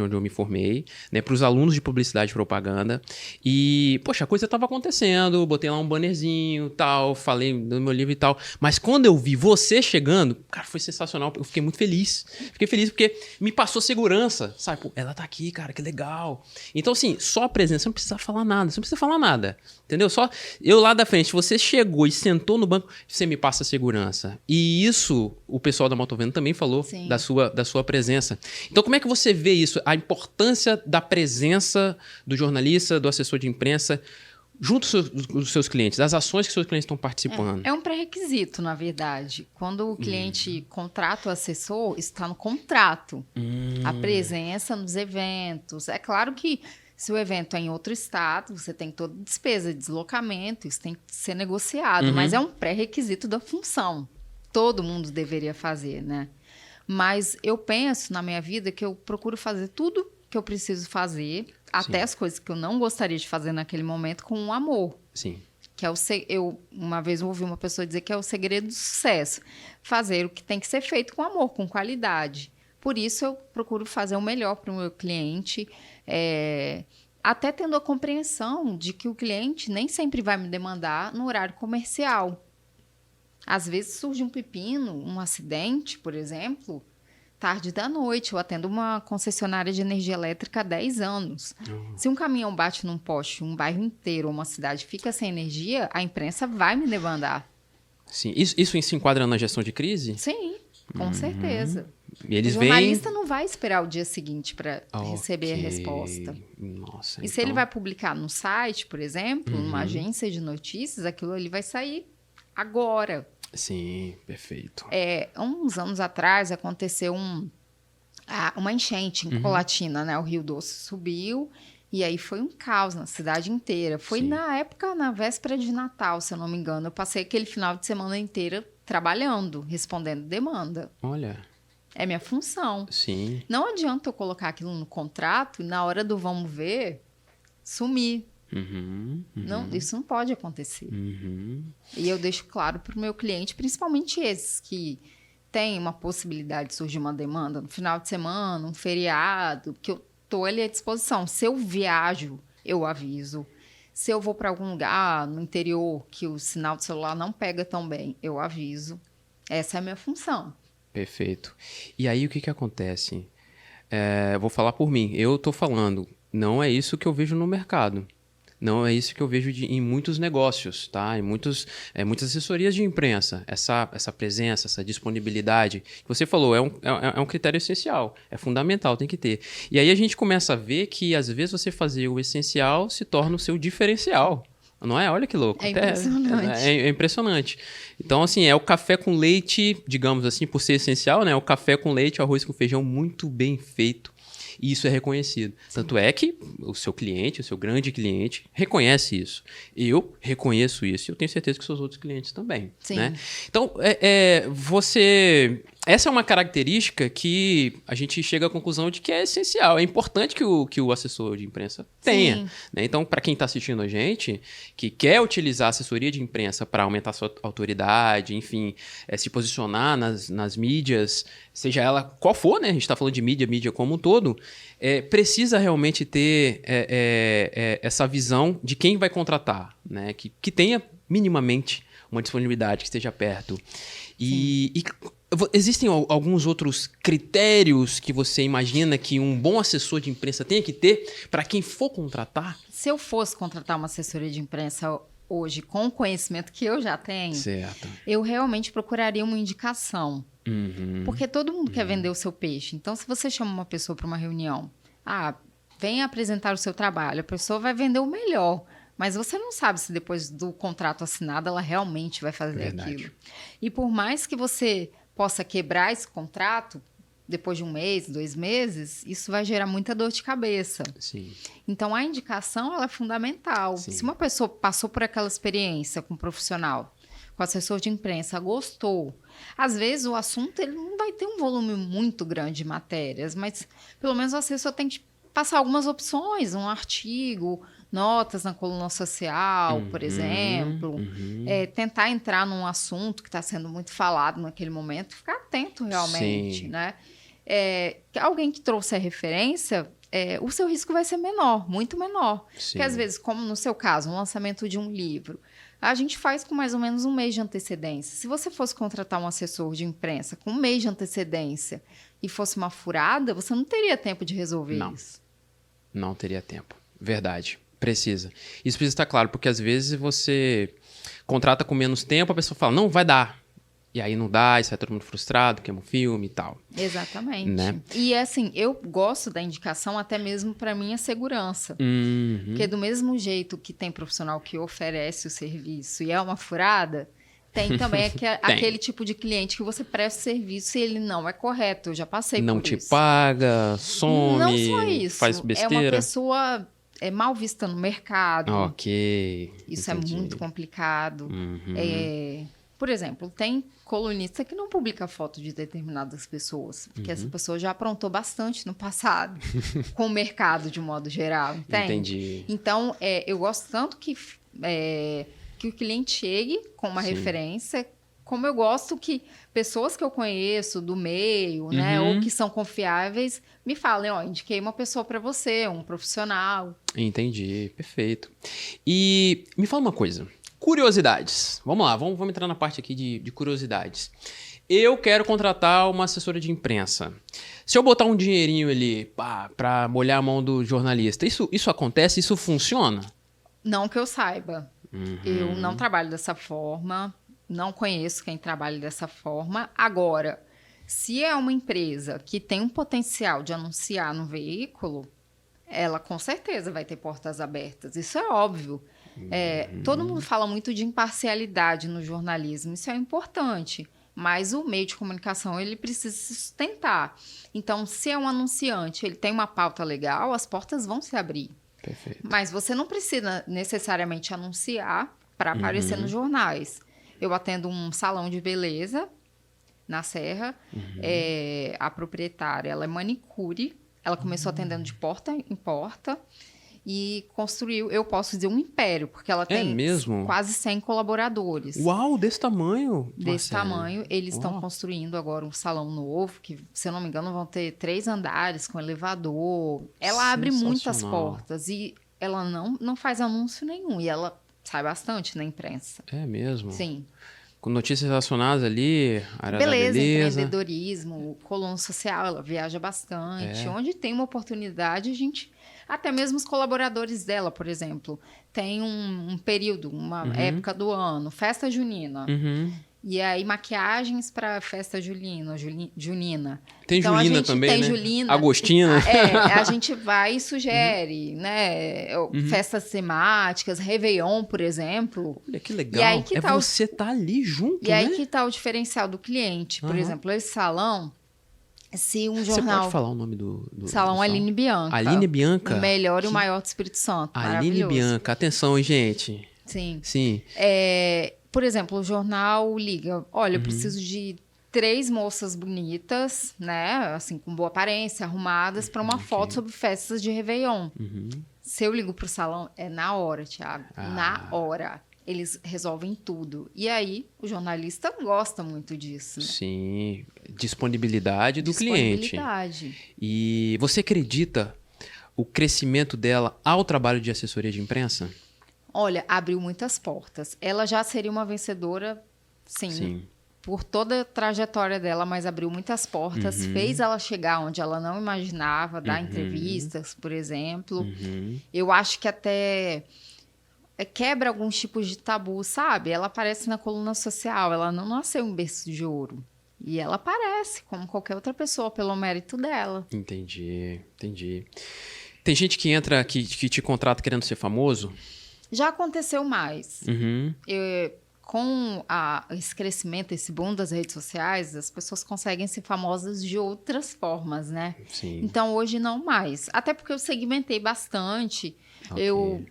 onde eu me formei, né, para os alunos de publicidade e propaganda. E, poxa, a coisa estava acontecendo, botei lá um bannerzinho, tal, falei do meu livro e tal. Mas quando eu vi você chegando, cara, foi sensacional. Eu fiquei muito feliz. Fiquei feliz porque me passou segurança, sabe? Pô, ela tá aqui, cara, que legal. Então, assim, só a presença, você não precisa falar nada, você não precisa falar nada, entendeu? Só eu lá da frente, você chegou e sentou no banco, você me passa segurança. E isso, o pessoal da Motovendo também falou da sua presença. Então, como é que você vê isso? A importância da presença do jornalista, do assessor de imprensa, junto dos seus clientes, das ações que seus clientes estão participando. É um pré-requisito, na verdade. Quando o cliente contrata o assessor, isso está no contrato. A presença nos eventos. É claro que se o evento é em outro estado, você tem toda despesa de deslocamento, isso tem que ser negociado, mas é um pré-requisito da função. Todo mundo deveria fazer, né? Mas eu penso na minha vida que eu procuro fazer tudo que eu preciso fazer, até as coisas que eu não gostaria de fazer naquele momento, com amor. Sim. Que é uma vez eu ouvi uma pessoa dizer que é o segredo do sucesso. Fazer o que tem que ser feito com amor, com qualidade. Por isso eu procuro fazer o melhor para o meu cliente, até tendo a compreensão de que o cliente nem sempre vai me demandar no horário comercial. Às vezes surge um pepino, um acidente, por exemplo, tarde da noite. Eu atendo uma concessionária de energia elétrica há 10 anos. Se um caminhão bate num poste, um bairro inteiro ou uma cidade fica sem energia, a imprensa vai me demandar. Sim. Isso se enquadra na gestão de crise? Sim, com certeza. E eles o jornalista não vai esperar o dia seguinte para receber a resposta. Nossa, e se ele vai publicar no site, por exemplo, numa agência de notícias, aquilo ali vai sair agora. Sim, perfeito. Uns anos atrás aconteceu uma enchente em Colatina, né? O Rio Doce subiu e aí foi um caos na cidade inteira. Foi na véspera de Natal, se eu não me engano. Eu passei aquele final de semana inteira trabalhando, respondendo demanda. Olha. É minha função. Sim. Não adianta eu colocar aquilo no contrato e na hora do vamos ver, sumir. Não, isso não pode acontecer. E eu deixo claro para o meu cliente, principalmente esses que têm uma possibilidade de surgir uma demanda no final de semana, um feriado, que eu estou ali à disposição. Se eu viajo, eu aviso. Se eu vou para algum lugar no interior que o sinal do celular não pega tão bem, eu aviso. Essa é a minha função. Perfeito. E aí o que acontece? Vou falar por mim. Eu estou falando, não é isso que eu vejo no mercado. Não é isso que eu vejo em muitos negócios, tá? Em muitas assessorias de imprensa. Essa presença, essa disponibilidade que você falou, é um critério essencial, é fundamental, tem que ter. E aí a gente começa a ver que, às vezes, você fazer o essencial se torna o seu diferencial. Não é? Olha que louco. É impressionante. É impressionante. Então, assim, é o café com leite, digamos assim, por ser essencial, né? O café com leite, arroz com feijão muito bem feito. E isso é reconhecido. Sim. Tanto é que o seu cliente, o seu grande cliente, reconhece isso. Eu reconheço isso e eu tenho certeza que seus outros clientes também. Sim. Né? Então, essa é uma característica que a gente chega à conclusão de que é essencial. É importante que o assessor de imprensa tenha. Né? Então, para quem está assistindo a gente, que quer utilizar a assessoria de imprensa para aumentar a sua autoridade, enfim, se posicionar nas mídias, seja ela qual for, né? A gente está falando de mídia como um todo, precisa realmente ter essa visão de quem vai contratar, né? Que tenha minimamente uma disponibilidade, que esteja perto. E existem alguns outros critérios que você imagina que um bom assessor de imprensa tenha que ter para quem for contratar? Se eu fosse contratar uma assessoria de imprensa hoje, com o conhecimento que eu já tenho, certo, eu realmente procuraria uma indicação. Porque todo mundo quer vender o seu peixe. Então, se você chama uma pessoa para uma reunião, venha apresentar o seu trabalho, a pessoa vai vender o melhor. Mas você não sabe se depois do contrato assinado ela realmente vai fazer aquilo. E por mais que você possa quebrar esse contrato, depois de 1 mês, 2 meses, isso vai gerar muita dor de cabeça. Sim. Então, a indicação ela é fundamental. Sim. Se uma pessoa passou por aquela experiência com um profissional, com o assessor de imprensa, gostou. Às vezes o assunto ele não vai ter um volume muito grande de matérias, mas pelo menos o assessor tem que passar algumas opções, um artigo, notas na coluna social, por exemplo. Tentar entrar num assunto que está sendo muito falado naquele momento, ficar atento realmente, Sim. né? Alguém que trouxe a referência, o seu risco vai ser menor, muito menor. Sim. Porque às vezes, como no seu caso, um lançamento de um livro, a gente faz com mais ou menos um mês de antecedência. Se você fosse contratar um assessor de imprensa com um mês de antecedência e fosse uma furada, você não teria tempo de resolver isso. Não teria tempo. Verdade. Precisa. Isso precisa estar claro, porque às vezes você contrata com menos tempo, a pessoa fala, não, vai dar. E aí não dá, e sai todo mundo frustrado, queima o filme e tal. Exatamente. Né? E assim, eu gosto da indicação até mesmo para minha segurança. Porque do mesmo jeito que tem profissional que oferece o serviço e é uma furada, tem também aquele tipo de cliente que você presta serviço e ele não é correto. Eu já passei não por te isso. paga, some, Não só isso. faz besteira. É uma pessoa mal vista no mercado. Ok. Isso entendi. é muito complicado. Por exemplo, tem colunista que não publica foto de determinadas pessoas, porque essa pessoa já aprontou bastante no passado com o mercado de modo geral, entende? Entendi. Então, eu gosto tanto que o cliente chegue com uma referência, como eu gosto que pessoas que eu conheço do meio, né, ou que são confiáveis, me falem, indiquei uma pessoa para você, um profissional. Entendi, perfeito. E me fala uma coisa, curiosidades. Vamos lá, vamos entrar na parte aqui de curiosidades. Eu quero contratar uma assessora de imprensa. Se eu botar um dinheirinho ali para molhar a mão do jornalista, isso acontece? Isso funciona? Não que eu saiba. Eu não trabalho dessa forma, não conheço quem trabalha dessa forma. Agora, se é uma empresa que tem um potencial de anunciar no veículo, ela com certeza vai ter portas abertas. Isso é óbvio. Todo mundo fala muito de imparcialidade no jornalismo, isso é importante, mas o meio de comunicação ele precisa se sustentar. Então, se é um anunciante, ele tem uma pauta legal, as portas vão se abrir. Perfeito. Mas você não precisa necessariamente anunciar para aparecer nos jornais. Eu atendo um salão de beleza na Serra, a proprietária ela é manicure, ela começou atendendo de porta em porta, e construiu, eu posso dizer, um império, porque ela tem quase 100 colaboradores. Uau, desse tamanho? Desse tamanho. Eles estão construindo agora um salão novo, que, se eu não me engano, vão ter 3 andares com elevador. Ela abre muitas portas e ela não faz anúncio nenhum. E ela sai bastante na imprensa. É mesmo? Sim. Com notícias relacionadas ali, área da beleza, empreendedorismo, coluna social, ela viaja bastante. Onde tem uma oportunidade, a gente... Até mesmo os colaboradores dela, por exemplo, tem um período, uma época do ano, festa junina. E aí, maquiagens para festa junina. Tem então, Julina também, tem né? Julina. Agostina. A gente vai e sugere, né? Festas temáticas, Réveillon, por exemplo. Olha, que legal. E aí que você tá ali junto, E aí que tá o diferencial do cliente. Por exemplo, esse salão... Se um jornal... Você pode falar o nome do Salão Aline Bianca. Aline Bianca? O melhor e o maior do Espírito Santo. Aline Bianca. Atenção, gente. Sim. Por exemplo, o jornal liga. Olha, eu preciso de 3 moças bonitas, né? Assim, com boa aparência, arrumadas, para uma foto sobre festas de Réveillon. Se eu ligo pro salão, é na hora, Thiago. Na hora. Eles resolvem tudo. E aí, o jornalista gosta muito disso. Né? Sim. Disponibilidade do cliente. E você acredita o crescimento dela ao trabalho de assessoria de imprensa? Olha, abriu muitas portas. Ela já seria uma vencedora, sim. Por toda a trajetória dela, mas abriu muitas portas. Fez ela chegar onde ela não imaginava, dar entrevistas, por exemplo. Eu acho que até... quebra alguns tipos de tabu, sabe? Ela aparece na coluna social, ela não nasceu em berço de ouro. E ela aparece, como qualquer outra pessoa, pelo mérito dela. Entendi. Tem gente que entra, que te contrata querendo ser famoso? Já aconteceu mais. Com esse crescimento, esse boom das redes sociais, as pessoas conseguem ser famosas de outras formas, né? Sim. Então, hoje não mais. Até porque eu segmentei bastante. Okay.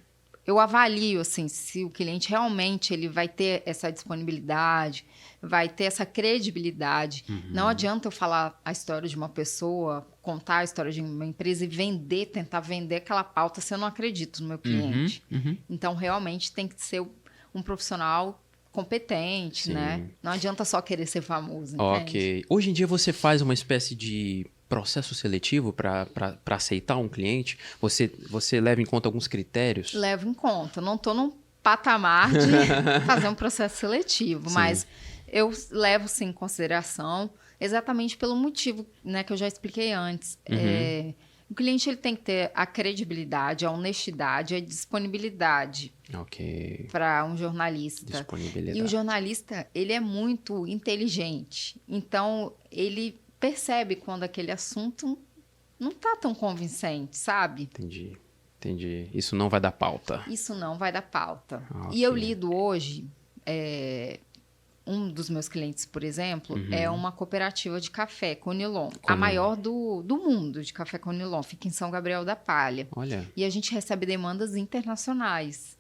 eu avalio, assim, se o cliente realmente ele vai ter essa disponibilidade, vai ter essa credibilidade. Não adianta eu falar a história de uma pessoa, contar a história de uma empresa e tentar vender aquela pauta se eu não acredito no meu cliente. Então, realmente, tem que ser um profissional competente, né? Não adianta só querer ser famoso, entende? Ok. Hoje em dia você faz uma espécie de processo seletivo para aceitar um cliente? Você leva em conta alguns critérios? Levo em conta. Não estou num patamar de fazer um processo seletivo, mas eu levo, sim, em consideração, exatamente pelo motivo, né, que eu já expliquei antes. O cliente ele tem que ter a credibilidade, a honestidade, a disponibilidade para um jornalista. Disponibilidade. E o jornalista, ele é muito inteligente. Então, ele percebe quando aquele assunto não está tão convincente, sabe? Entendi. Isso não vai dar pauta. Isso não vai dar pauta. Ok. E eu lido hoje... um dos meus clientes, por exemplo, é uma cooperativa de café, Conilon. A maior do mundo de café Conilon. Fica em São Gabriel da Palha. Olha. E a gente recebe demandas internacionais.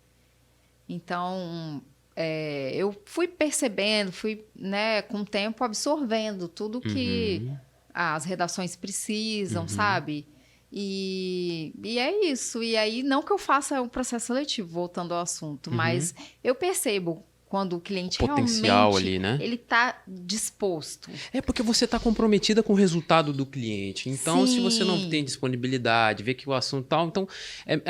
Então, eu fui percebendo, né, com o tempo absorvendo tudo que as redações precisam, sabe? E é isso. E aí, não que eu faça um processo seletivo, voltando ao assunto, mas eu percebo quando o cliente potencial realmente ali, né? ele está disposto. É porque você está comprometida com o resultado do cliente. Então, se você não tem disponibilidade, vê que o assunto tal, então,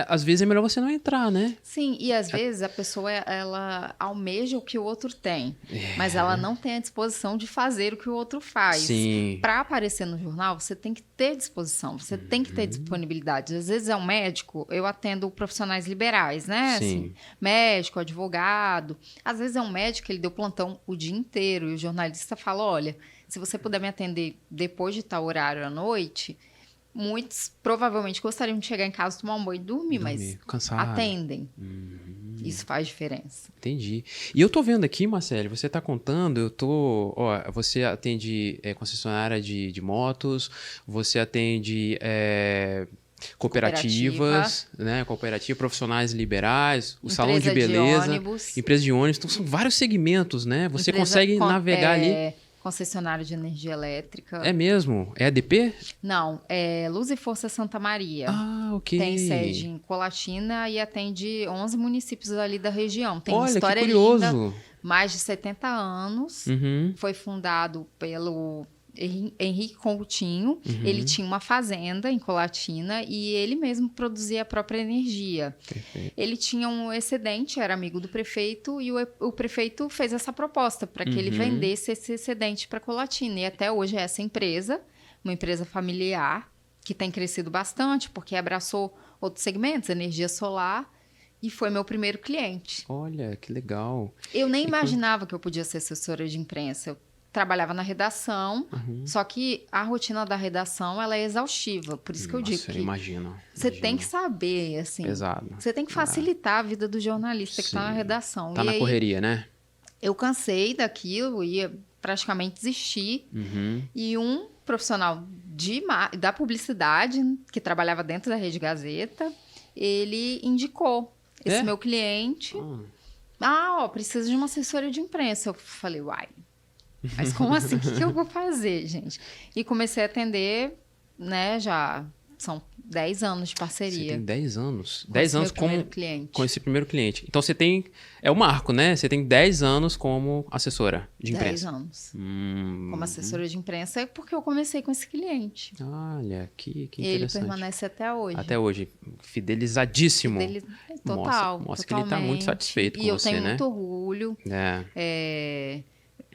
às vezes é melhor você não entrar, né? Sim, e às vezes a pessoa ela almeja o que o outro tem, mas ela não tem a disposição de fazer o que o outro faz. Sim. Para aparecer no jornal, você tem que ter disposição, você tem que ter disponibilidade. Às vezes é um médico, eu atendo profissionais liberais, né? Sim. Assim, médico, advogado. Às vezes é um médico, ele deu plantão o dia inteiro e o jornalista fala, olha, se você puder me atender depois de tal horário à noite, muitos provavelmente gostariam de chegar em casa, tomar um banho e dormir, mas cansado. atendem. Isso faz diferença. Entendi. E eu tô vendo aqui, Marcele, você tá contando, você atende concessionária de motos, você atende cooperativas, né? Cooperativa, profissionais liberais, o salão de beleza, empresa de ônibus. Então, são vários segmentos, né? Você consegue navegar ali. Concessionário de energia elétrica. É mesmo? É ADP? Não, é Luz e Força Santa Maria. Ah, ok. Tem sede em Colatina e atende 11 municípios ali da região. Tem Olha, história que curioso. linda, mais de 70 anos. Foi fundado pelo Henrique Coutinho. Ele tinha uma fazenda em Colatina e ele mesmo produzia a própria energia. Perfeito. Ele tinha um excedente, era amigo do prefeito, e o prefeito fez essa proposta para que ele vendesse esse excedente para Colatina. E até hoje é essa empresa, uma empresa familiar, que tem crescido bastante, porque abraçou outros segmentos, energia solar, e foi meu primeiro cliente. Olha, que legal. Eu nem imaginava que eu podia ser assessora de imprensa. Eu trabalhava na redação, só que a rotina da redação ela é exaustiva, por isso que eu digo que imagino. Você tem que saber, assim, pesado. Você tem que facilitar a vida do jornalista que está na redação. Tá na correria, né? Eu cansei daquilo, ia praticamente desistir, e um profissional da publicidade, que trabalhava dentro da Rede Gazeta, ele indicou esse meu cliente, precisa de uma assessoria de imprensa. Eu falei, uai, mas como assim? O que eu vou fazer, gente? E comecei a atender, né, já são 10 anos de parceria. Você tem 10 anos? 10 anos com esse primeiro cliente. Então você tem, é o marco, né? Você tem 10 anos como assessora de imprensa. 10 anos. Como assessora de imprensa é porque eu comecei com esse cliente. Olha, que interessante. Ele permanece até hoje. Até hoje. Fidelizadíssimo. Total. Mostra que ele está muito satisfeito com você, né? E eu tenho muito orgulho.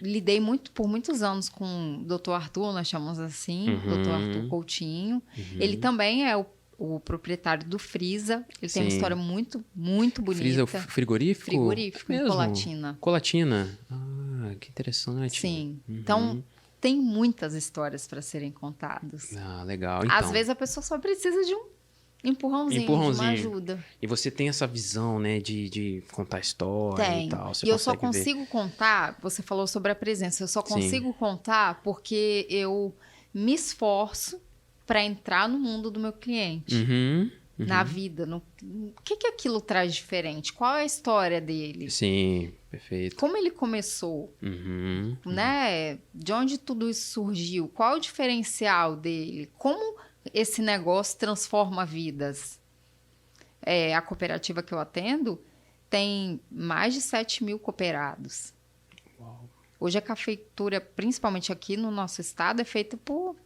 Lidei por muitos anos com o Dr. Arthur, nós chamamos assim, Dr. Arthur Coutinho. Ele também é o proprietário do Frisa. Ele tem uma história muito, muito bonita. Frisa é o frigorífico? Frigorífico, em Colatina. Colatina. Ah, que interessante. Sim. Então, tem muitas histórias para serem contadas. Ah, legal. Então, às vezes a pessoa só precisa de um empurrãozinho, de uma ajuda. E você tem essa visão, né, de contar história e tal. E eu só consigo contar, você falou sobre a presença, eu só consigo contar porque eu me esforço para entrar no mundo do meu cliente. na vida, o que aquilo traz diferente? Qual é a história dele? Sim, perfeito. Como ele começou? Né? De onde tudo isso surgiu? Qual o diferencial dele? Como esse negócio transforma vidas? A cooperativa que eu atendo tem mais de 7.000 cooperados. Uau. Hoje a cafeicultura, principalmente aqui no nosso estado, é feita por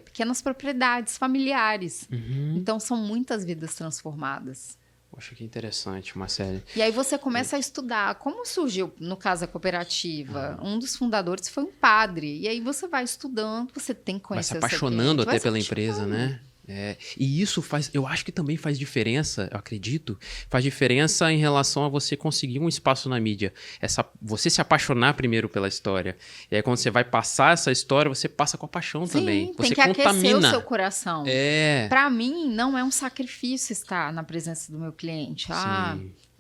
pequenas propriedades familiares. Então, são muitas vidas transformadas. Poxa, que interessante, Marcele. E aí você começa a estudar como surgiu, no caso, a cooperativa. Um dos fundadores foi um padre. E aí você vai estudando, você tem que conhecer o Vai se seu apaixonando cliente, até pela empresa, né? E isso eu acho que também faz diferença, eu acredito, faz diferença em relação a você conseguir um espaço na mídia. Você se apaixonar primeiro pela história. E aí quando você vai passar essa história, você passa com a paixão também. Você tem que contamina. aquecer o seu coração. Para mim, não é um sacrifício estar na presença do meu cliente.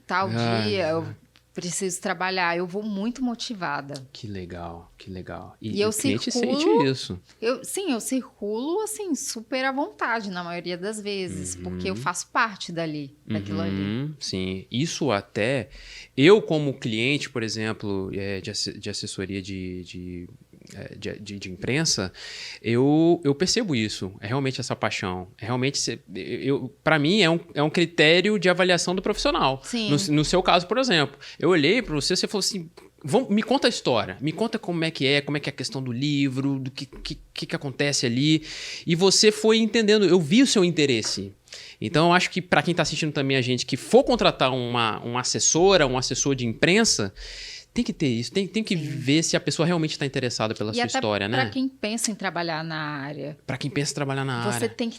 Tal dia eu preciso trabalhar, eu vou muito motivada. Que legal, que legal. E eu o cliente circulo, sente isso. Eu circulo, assim, super à vontade na maioria das vezes, porque eu faço parte daquilo ali. Sim, isso até... Eu, como cliente, por exemplo, de assessoria de imprensa, eu percebo isso. É realmente essa paixão. É realmente... Para mim, é um critério de avaliação do profissional. Sim. No seu caso, por exemplo. Eu olhei para você falou assim... Me conta a história. Me conta como é que é a questão do livro, do que acontece ali. E você foi entendendo. Eu vi o seu interesse. Então, eu acho que para quem está assistindo também a gente, que for contratar uma assessora, um assessor de imprensa... Tem que ter isso, tem que ver se a pessoa realmente está interessada pela sua história, né? Para quem pensa em trabalhar na área. Para quem pensa em trabalhar na área. Você tem que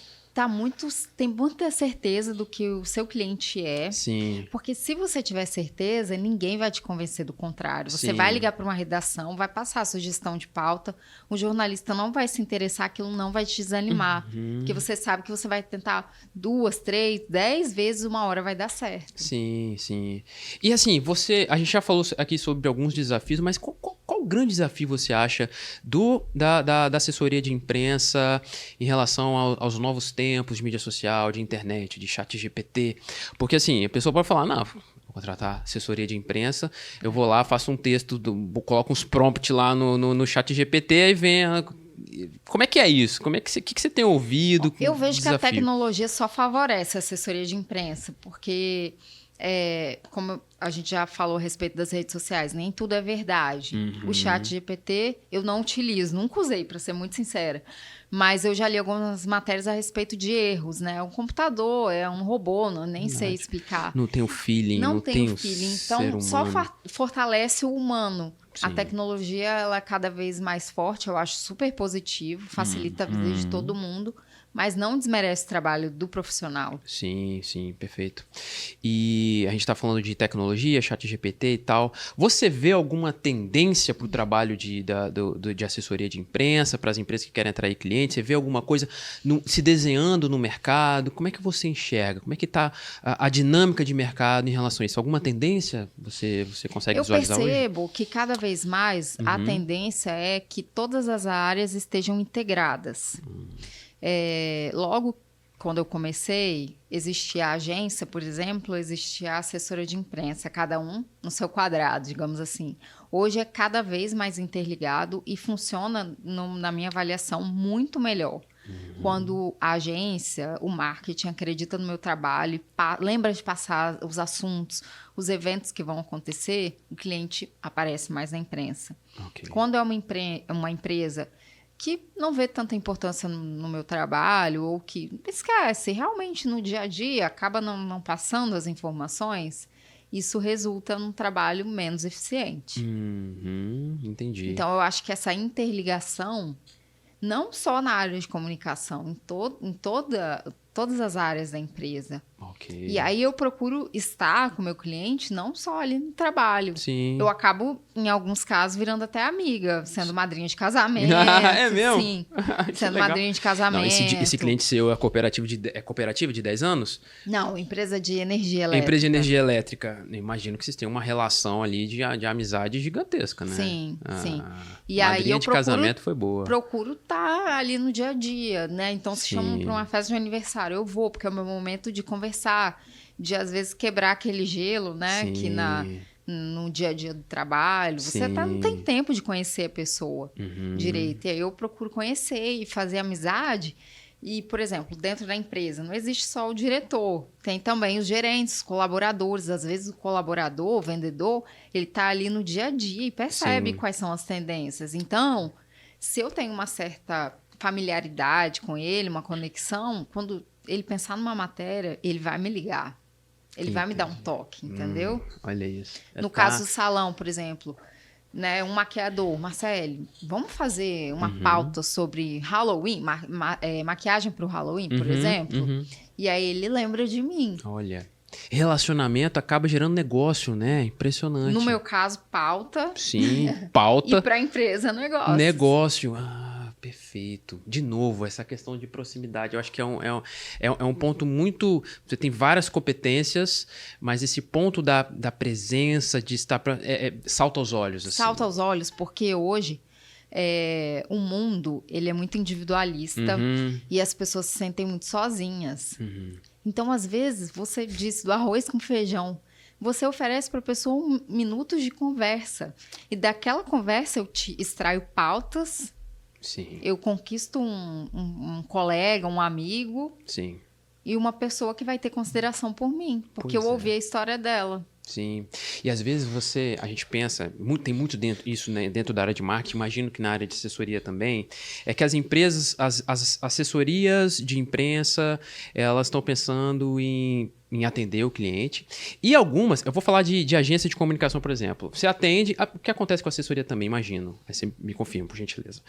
tem muita certeza do que o seu cliente é. Sim. Porque se você tiver certeza, ninguém vai te convencer do contrário. Você vai ligar para uma redação, vai passar a sugestão de pauta, o jornalista não vai se interessar, aquilo não vai te desanimar. Porque você sabe que você vai tentar 2, 3, 10 vezes, uma hora vai dar certo. Sim, sim. E assim, a gente já falou aqui sobre alguns desafios, mas qual grande desafio você acha da assessoria de imprensa em relação aos novos tempos de mídia social, de internet, de chat GPT? Porque assim, a pessoa pode falar, não, vou contratar assessoria de imprensa, eu vou lá, faço um texto, coloco uns prompts lá no chat GPT e vem... Como é que é isso? O que você tem ouvido? Eu vejo que a tecnologia só favorece a assessoria de imprensa, porque... como a gente já falou a respeito das redes sociais, nem tudo é verdade. O chat GPT eu não utilizo, nunca usei, para ser muito sincera. Mas eu já li algumas matérias a respeito de erros, né? É um computador, é um robô, nem sei explicar. Não tem o feeling, não tem o feeling. Então, só fortalece o humano. Sim. A tecnologia, ela é cada vez mais forte, eu acho super positivo, facilita a vida de todo mundo. Mas não desmerece o trabalho do profissional. Sim, sim, perfeito. E a gente está falando de tecnologia, chat GPT e tal. Você vê alguma tendência para o trabalho de assessoria de imprensa, para as empresas que querem atrair clientes? Você vê alguma coisa se desenhando no mercado? Como é que você enxerga? Como é que está a dinâmica de mercado em relação a isso? Alguma tendência você consegue visualizar hoje? Eu percebo que cada vez mais a tendência é que todas as áreas estejam integradas. Logo, quando eu comecei, existia a agência, por exemplo, existia a assessora de imprensa, cada um no seu quadrado, digamos assim. Hoje é cada vez mais interligado e funciona, na minha avaliação, muito melhor. Quando a agência, o marketing acredita no meu trabalho, lembra de passar os assuntos, os eventos que vão acontecer, o cliente aparece mais na imprensa. Okay. Quando é uma empresa que não vê tanta importância no meu trabalho ou que esquece, realmente no dia a dia acaba não passando as informações, isso resulta num trabalho menos eficiente. Entendi. Então, eu acho que essa interligação, não só na área de comunicação, em todas as áreas da empresa. Okay. E aí eu procuro estar com o meu cliente não só ali no trabalho. Sim. Eu acabo, em alguns casos, virando até amiga, sendo madrinha de casamento. É mesmo? Sim, sendo madrinha de casamento. Não, esse cliente seu é cooperativa de 10 anos? Não, empresa de energia elétrica. Empresa de energia elétrica. Imagino que vocês têm uma relação ali de amizade gigantesca, né? Sim, sim. E aí casamento foi boa. Procuro estar ali no dia a dia, né? Então, se chamam para uma festa de aniversário, necessário, eu vou, porque é o meu momento de conversar, de às vezes quebrar aquele gelo, né? Sim. Que no dia a dia do trabalho, você não tem tempo de conhecer a pessoa direito. E aí eu procuro conhecer e fazer amizade. E, por exemplo, dentro da empresa, não existe só o diretor. Tem também os gerentes, os colaboradores. Às vezes o colaborador, o vendedor, ele está ali no dia a dia e percebe quais são as tendências. Então, se eu tenho uma certa familiaridade com ele, uma conexão, quando ele pensar numa matéria, ele vai me ligar. Ele vai me dar um toque, entendeu? Olha isso. No caso do salão, por exemplo, né, um maquiador, Marcele, vamos fazer uma pauta sobre Halloween, maquiagem para o Halloween, por exemplo? E aí ele lembra de mim. Olha, relacionamento acaba gerando negócio, né? Impressionante. No meu caso, pauta. Sim, pauta. E para a empresa, negócio. Negócio. Perfeito. De novo, essa questão de proximidade. Eu acho que é um ponto muito... Você tem várias competências, mas esse ponto da presença, de estar... salta aos olhos. Assim. Salta aos olhos, porque hoje o mundo ele é muito individualista e as pessoas se sentem muito sozinhas. Então, às vezes, você disse do arroz com feijão. Você oferece para a pessoa minutos de conversa. E daquela conversa eu te extraio pautas... Sim. Eu conquisto um colega, um amigo. Sim. E uma pessoa que vai ter consideração por mim. Porque eu ouvi a história dela. Sim. E às vezes a gente pensa, tem muito isso, né, dentro da área de marketing, imagino que na área de assessoria também, é que as empresas, as assessorias de imprensa, elas estão pensando em atender o cliente. E algumas, eu vou falar de agência de comunicação, por exemplo. Você atende, o que acontece com a assessoria também, imagino. Aí você me confirma, por gentileza.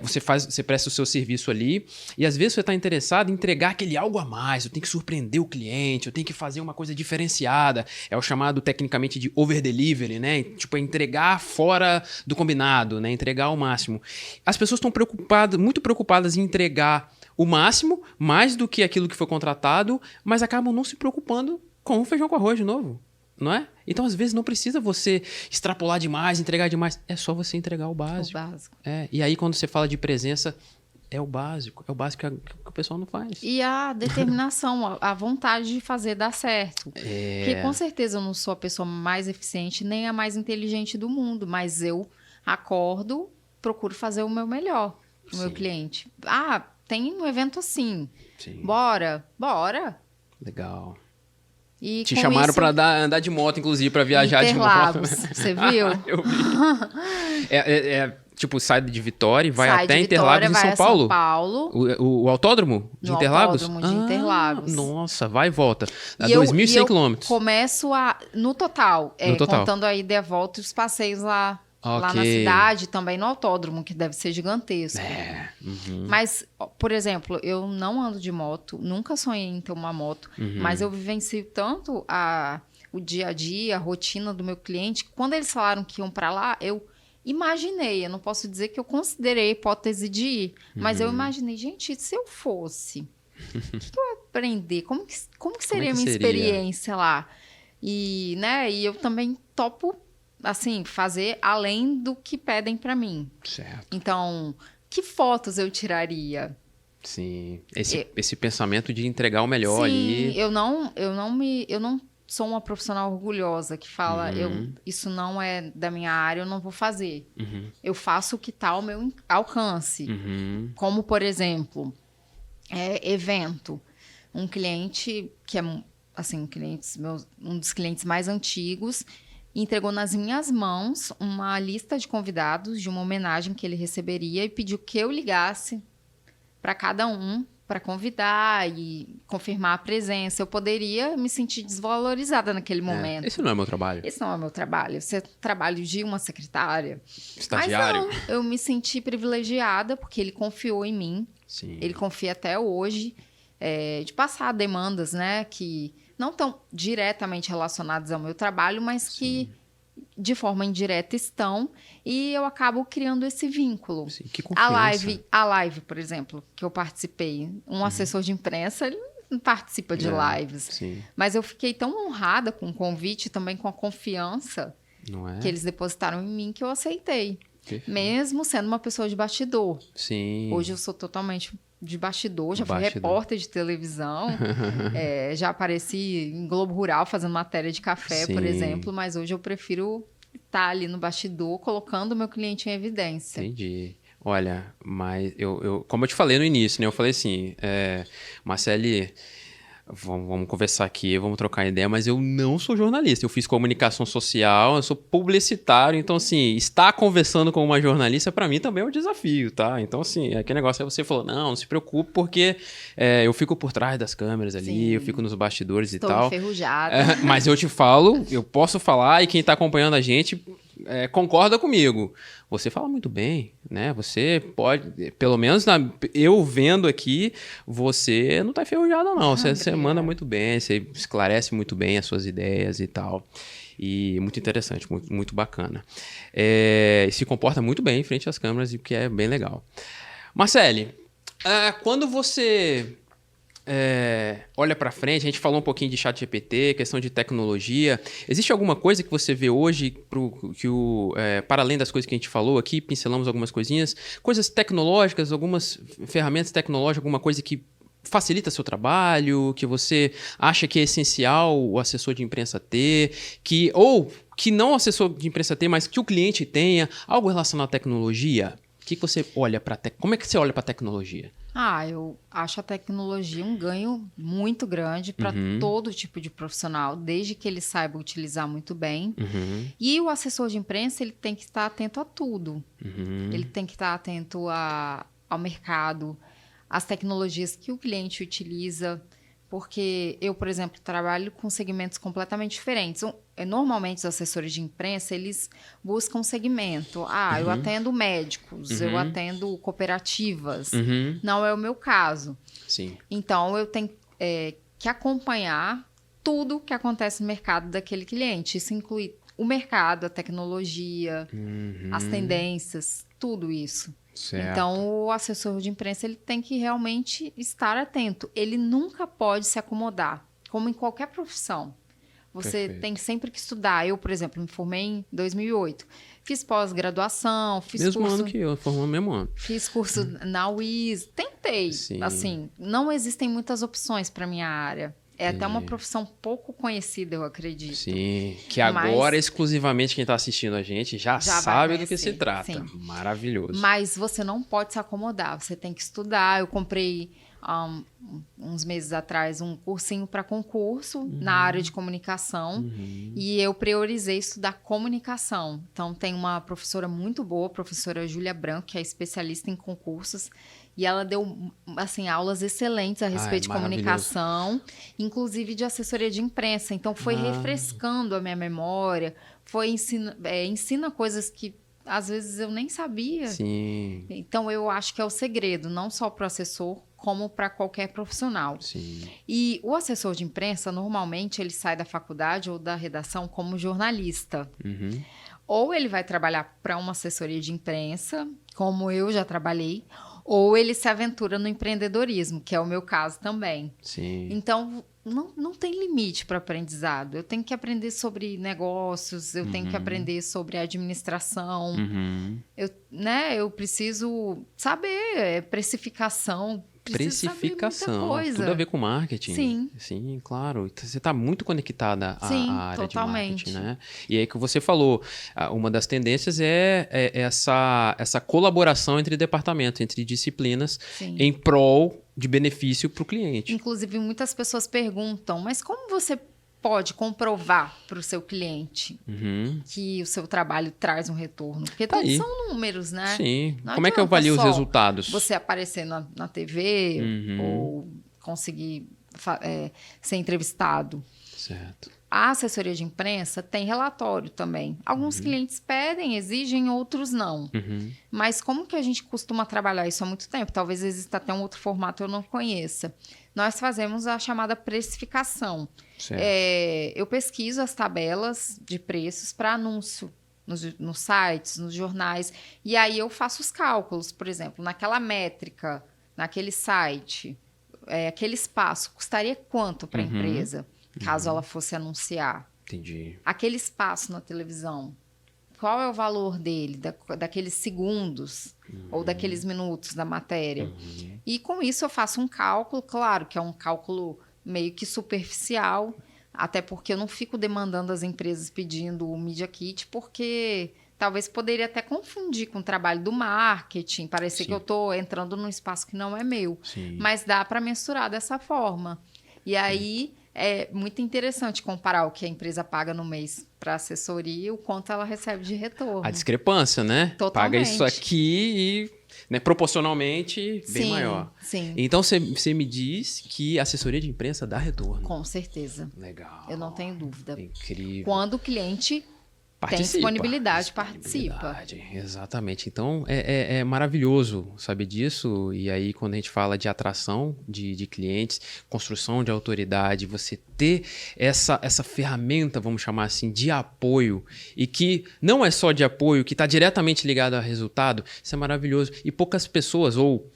Você presta o seu serviço ali e às vezes você está interessado em entregar aquele algo a mais. Eu tenho que surpreender o cliente, eu tenho que fazer uma coisa diferenciada. É o chamado tecnicamente de over-delivery, né? Tipo, entregar fora do combinado, né? Entregar ao máximo. As pessoas estão muito preocupadas em entregar o máximo, mais do que aquilo que foi contratado, mas acabam não se preocupando com o feijão com arroz de novo, não é? Então, às vezes, não precisa você extrapolar demais, entregar demais. É só você entregar o básico. O básico. E aí, quando você fala de presença, é o básico que o pessoal não faz. E a determinação, a vontade de fazer dar certo. Porque, com certeza, eu não sou a pessoa mais eficiente, nem a mais inteligente do mundo, mas eu acordo, procuro fazer o meu melhor para o meu cliente. Tem um evento assim. Sim. Bora. Legal. E te chamaram para andar de moto, inclusive, para viajar de moto. Você viu? Eu vi. Tipo, sai de Vitória e vai até Interlagos, em São Paulo? São Paulo. O autódromo de Interlagos? O autódromo de Interlagos. Nossa, vai e volta. Dá 2.100 quilômetros. Começo no total, contando a ida e a volta e os passeios lá na cidade, também no autódromo, que deve ser gigantesco. Mas, por exemplo, eu não ando de moto, nunca sonhei em ter uma moto, mas eu vivencio tanto o dia a dia, a rotina do meu cliente, que quando eles falaram que iam para lá, eu imaginei, eu não posso dizer que eu considerei a hipótese de ir, mas eu imaginei, gente, se eu fosse, o que eu ia aprender? Como que seria a minha experiência lá? E eu também topo assim, fazer além do que pedem para mim. Certo. Então, que fotos eu tiraria? Sim, esse pensamento de entregar o melhor ali. Sim, eu não sou uma profissional orgulhosa que fala, isso não é da minha área, eu não vou fazer. Eu faço o que está ao meu alcance. Como, por exemplo, evento. Um cliente que é, assim, um dos clientes mais antigos, entregou nas minhas mãos uma lista de convidados de uma homenagem que ele receberia e pediu que eu ligasse para cada um para convidar e confirmar a presença. Eu poderia me sentir desvalorizada naquele momento. Esse não é meu trabalho. Esse não é meu trabalho. Esse é trabalho de uma secretária. Estagiário. Mas não, eu me senti privilegiada porque ele confiou em mim. Sim. Ele confia até hoje de passar demandas, né, que não estão diretamente relacionadas ao meu trabalho, mas que de forma indireta estão, e eu acabo criando esse vínculo. Sim, que confiança. A live, por exemplo, que eu participei, um assessor de imprensa, ele não participa de lives. Sim. Mas eu fiquei tão honrada com o convite, também com a confiança que eles depositaram em mim, que eu aceitei. Perfeito. Mesmo sendo uma pessoa de bastidor. Sim. Hoje eu sou totalmente de bastidor, já fui repórter de televisão, já apareci em Globo Rural fazendo matéria de café, por exemplo, mas hoje eu prefiro estar ali no bastidor, colocando o meu cliente em evidência. Entendi. Olha, mas como eu te falei no início, né? Eu falei assim, Marcele, vamos conversar aqui, vamos trocar ideia, mas eu não sou jornalista. Eu fiz comunicação social, eu sou publicitário, então, assim, estar conversando com uma jornalista, para mim, também é um desafio, tá? Então, assim, aquele negócio aí você falou, não se preocupe, porque eu fico por trás das câmeras ali, Sim. eu fico nos bastidores Estou e tal. enferrujada. Mas eu te falo, eu posso falar, e quem tá acompanhando a gente concorda comigo. Você fala muito bem, né? Você pode, pelo menos eu vendo aqui, você não tá enferrujada, não. Você manda muito bem, você esclarece muito bem as suas ideias e tal. E muito interessante, muito, muito bacana. E se comporta muito bem em frente às câmeras, o que é bem legal. Marcele, quando você olha para frente, a gente falou um pouquinho de ChatGPT, questão de tecnologia. Existe alguma coisa que você vê hoje, para além das coisas que a gente falou aqui, pincelamos algumas coisinhas, coisas tecnológicas, algumas ferramentas tecnológicas, alguma coisa que facilita seu trabalho, que você acha que é essencial o assessor de imprensa ter, ou que não o assessor de imprensa ter, mas que o cliente tenha, algo relacionado à tecnologia? O que você olha para como é que você olha para a tecnologia? Eu acho a tecnologia um ganho muito grande para todo tipo de profissional, desde que ele saiba utilizar muito bem. E o assessor de imprensa, ele tem que estar atento a tudo. Ele tem que estar atento ao mercado, às tecnologias que o cliente utiliza, porque eu, por exemplo, trabalho com segmentos completamente diferentes. Normalmente, os assessores de imprensa, eles buscam segmento. Eu atendo médicos, eu atendo cooperativas. Não é o meu caso. Sim. Então, eu tenho que acompanhar tudo que acontece no mercado daquele cliente. Isso inclui o mercado, a tecnologia, as tendências, tudo isso. Certo. Então, o assessor de imprensa ele tem que realmente estar atento. Ele nunca pode se acomodar, como em qualquer profissão. Você Perfeito. tem sempre que estudar. Eu, por exemplo, me formei em 2008. Fiz pós-graduação, fiz mesmo curso... ano que eu, formou no mesmo ano. Fiz curso na UIS. Tentei. Sim. Assim, não existem muitas opções para minha área. É Entendi. até uma profissão pouco conhecida, eu acredito. Sim, que agora exclusivamente quem está assistindo a gente já sabe do que se trata. Sim. Maravilhoso. Mas você não pode se acomodar, você tem que estudar. Eu comprei, uns meses atrás, um cursinho para concurso na área de comunicação e eu priorizei estudar comunicação. Então, tem uma professora muito boa, a professora Júlia Branco, que é especialista em concursos. E ela deu, assim, aulas excelentes a respeito de comunicação, inclusive de assessoria de imprensa. Então, foi refrescando a minha memória, ensina coisas que, às vezes, eu nem sabia. Sim. Então, eu acho que é o segredo, não só para o assessor, como para qualquer profissional. Sim. E o assessor de imprensa, normalmente, ele sai da faculdade ou da redação como jornalista. Ou ele vai trabalhar para uma assessoria de imprensa, como eu já trabalhei, ou ele se aventura no empreendedorismo, que é o meu caso também. Sim. Então, não tem limite para aprendizado. Eu tenho que aprender sobre negócios, eu tenho que aprender sobre administração. Eu preciso saber precificação. Precificação, tudo a ver com marketing. Sim. Sim, claro. Você está muito conectada à área totalmente. de marketing, né? E aí que você falou, uma das tendências é essa colaboração entre departamentos, entre disciplinas, em prol de benefício para o cliente. Inclusive, muitas pessoas perguntam, mas como você pode comprovar para o seu cliente que o seu trabalho traz um retorno? Porque todos são números, né? Sim. Como é que eu avalio os resultados? Você aparecer na TV ou conseguir ser entrevistado. Certo. A assessoria de imprensa tem relatório também. Alguns clientes pedem, exigem, outros não. Mas como que a gente costuma trabalhar isso há muito tempo? Talvez exista até um outro formato que eu não conheça. Nós fazemos a chamada precificação. Eu pesquiso as tabelas de preços para anúncio nos sites, nos jornais, e aí eu faço os cálculos. Por exemplo, naquela métrica, naquele site, aquele espaço custaria quanto para a empresa, caso ela fosse anunciar? Entendi. Aquele espaço na televisão qual é o valor dele, daqueles segundos ou daqueles minutos da matéria. E com isso eu faço um cálculo, claro que é um cálculo meio que superficial, até porque eu não fico demandando as empresas pedindo o Media Kit, porque talvez poderia até confundir com o trabalho do marketing, parecer que eu estou entrando num espaço que não é meu. Sim. Mas dá para mensurar dessa forma. E aí é muito interessante comparar o que a empresa paga no mês para assessoria e o quanto ela recebe de retorno. A discrepância, né? Totalmente. Paga isso aqui e, né, proporcionalmente bem maior. Sim. Então você me diz que a assessoria de imprensa dá retorno. Com certeza. Legal. Eu não tenho dúvida. Incrível. Quando o cliente tem disponibilidade, participa. Exatamente. Então, é maravilhoso saber disso. E aí, quando a gente fala de atração de clientes, construção de autoridade, você ter essa ferramenta, vamos chamar assim, de apoio, e que não é só de apoio, que está diretamente ligado a resultado, isso é maravilhoso. E poucas pessoas, ou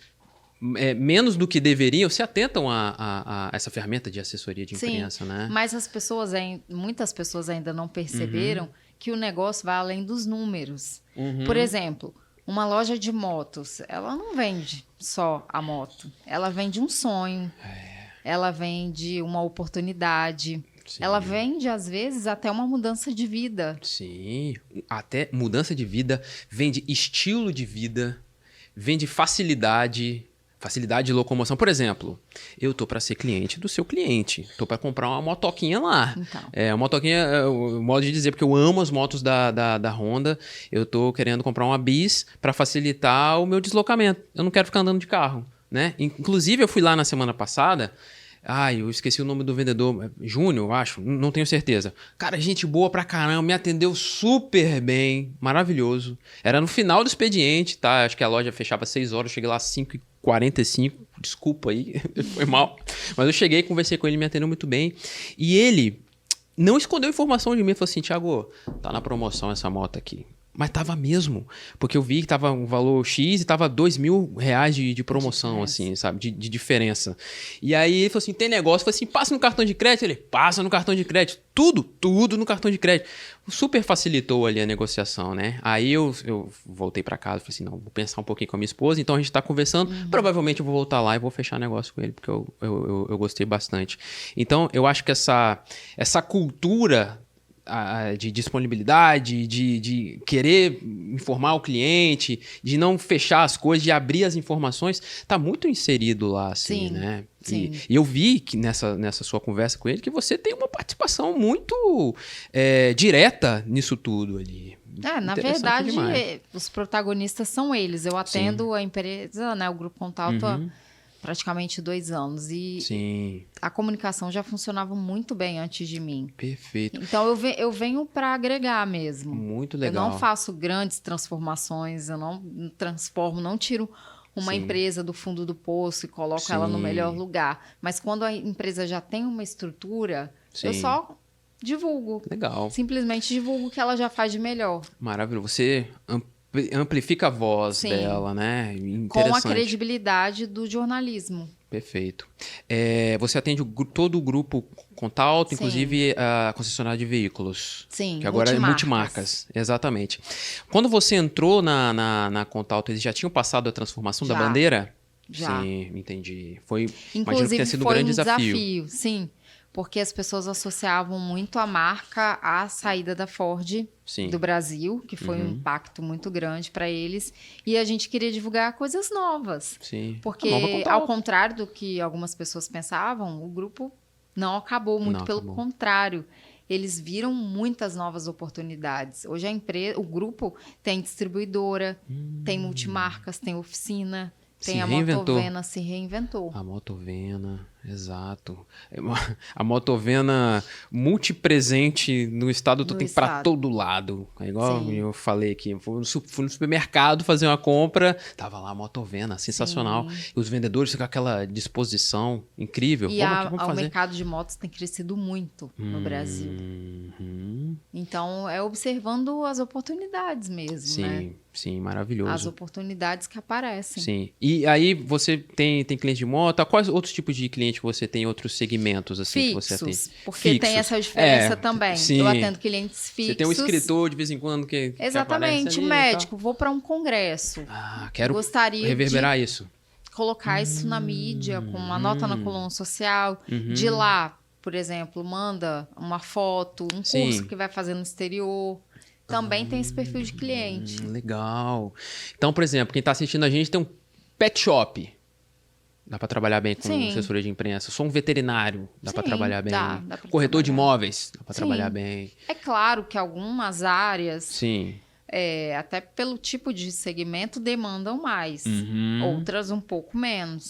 menos do que deveriam, se atentam a essa ferramenta de assessoria de imprensa, né? Mas muitas pessoas ainda não perceberam que o negócio vai além dos números. Por exemplo, uma loja de motos, ela não vende só a moto. Ela vende um sonho, ela vende uma oportunidade, Sim. ela vende, às vezes, até uma mudança de vida. Sim, até mudança de vida, vende estilo de vida, vende facilidade de locomoção. Por exemplo, eu tô para ser cliente do seu cliente. Tô para comprar uma motoquinha lá. Então. Uma motoquinha, é o modo de dizer, porque eu amo as motos da Honda. Eu tô querendo comprar uma Bis para facilitar o meu deslocamento. Eu não quero ficar andando de carro, né? Inclusive, eu fui lá na semana passada. Eu esqueci o nome do vendedor. Júnior, eu acho. Não tenho certeza. Cara, gente boa pra caramba. Me atendeu super bem. Maravilhoso. Era no final do expediente, tá? Acho que a loja fechava às 6 horas. Eu cheguei lá às 5h45. Desculpa aí. Foi mal. Mas eu cheguei, conversei com ele, me atendeu muito bem. E ele não escondeu informação de mim. Ele falou assim, Thiago, tá na promoção essa moto aqui. Mas tava mesmo, porque eu vi que tava um valor X e tava R$2.000 de promoção, assim, sabe, de diferença. E aí ele falou assim, tem negócio? Eu falei assim, passa no cartão de crédito? Ele, passa no cartão de crédito. Tudo no cartão de crédito. Super facilitou ali a negociação, né? Aí eu voltei pra casa e falei assim, não, vou pensar um pouquinho com a minha esposa, então a gente tá conversando, provavelmente eu vou voltar lá e vou fechar negócio com ele, porque eu gostei bastante. Então, eu acho que essa cultura de disponibilidade, de querer informar o cliente, de não fechar as coisas, de abrir as informações, está muito inserido lá, assim, né? Sim. E eu vi que nessa sua conversa com ele que você tem uma participação muito direta nisso tudo ali. Na verdade, os protagonistas são eles. Eu atendo a empresa, né, o Grupo Contato, há praticamente 2 anos. E a comunicação já funcionava muito bem antes de mim. Perfeito. Então, eu venho para agregar mesmo. Muito legal. Eu não faço grandes transformações, eu não transformo, não tiro uma empresa do fundo do poço e coloco ela no melhor lugar. Mas quando a empresa já tem uma estrutura, eu só divulgo. Legal. Simplesmente divulgo o que ela já faz de melhor. Maravilhoso. Você amplifica a voz dela, né? Com a credibilidade do jornalismo. Perfeito. Você atende todo o grupo Contalto, inclusive a concessionária de veículos. Sim, que agora é multimarcas. Exatamente. Quando você entrou na Contalto, eles já tinham passado a transformação da bandeira? Já. Sim, entendi. Imagino que Inclusive, tenha sido um foi grande desafio. Sim, porque as pessoas associavam muito a marca à saída da Ford do Brasil, que foi um impacto muito grande para eles. E a gente queria divulgar coisas novas. Sim. Porque, ao contrário do que algumas pessoas pensavam, o grupo não acabou, pelo contrário. Eles viram muitas novas oportunidades. Hoje o grupo tem distribuidora, tem multimarcas, tem oficina. A Motovena se reinventou. A Motovena, exato. A Motovena multipresente no estado, tem para todo lado. É igual eu falei aqui, fui no supermercado fazer uma compra, tava lá a Motovena, sensacional. E os vendedores com aquela disposição incrível. E o mercado de motos tem crescido muito no Brasil. Então, é observando as oportunidades mesmo, né? Sim, maravilhoso. As oportunidades que aparecem. Sim. E aí você tem cliente de moto? Quais outros tipos de cliente que você tem, outros segmentos assim que você atende? Fixos, porque tem essa diferença também. Sim. Eu atendo clientes fixos. Você tem um escritor de vez em quando que Exatamente, aparece ali, médico, vou para um congresso. Quero Gostaria reverberar isso. Colocar isso na mídia, com uma nota na coluna social. De lá, por exemplo, manda uma foto, um curso que vai fazer no exterior. Também tem esse perfil de cliente. Legal. Então, por exemplo, quem está assistindo a gente tem um pet shop. Dá para trabalhar bem com assessoria de imprensa. Sou um veterinário. Dá para trabalhar bem. Dá pra Corretor de imóveis. Dá para trabalhar bem. É claro que algumas áreas... Sim. Até pelo tipo de segmento, demandam mais. Outras um pouco menos.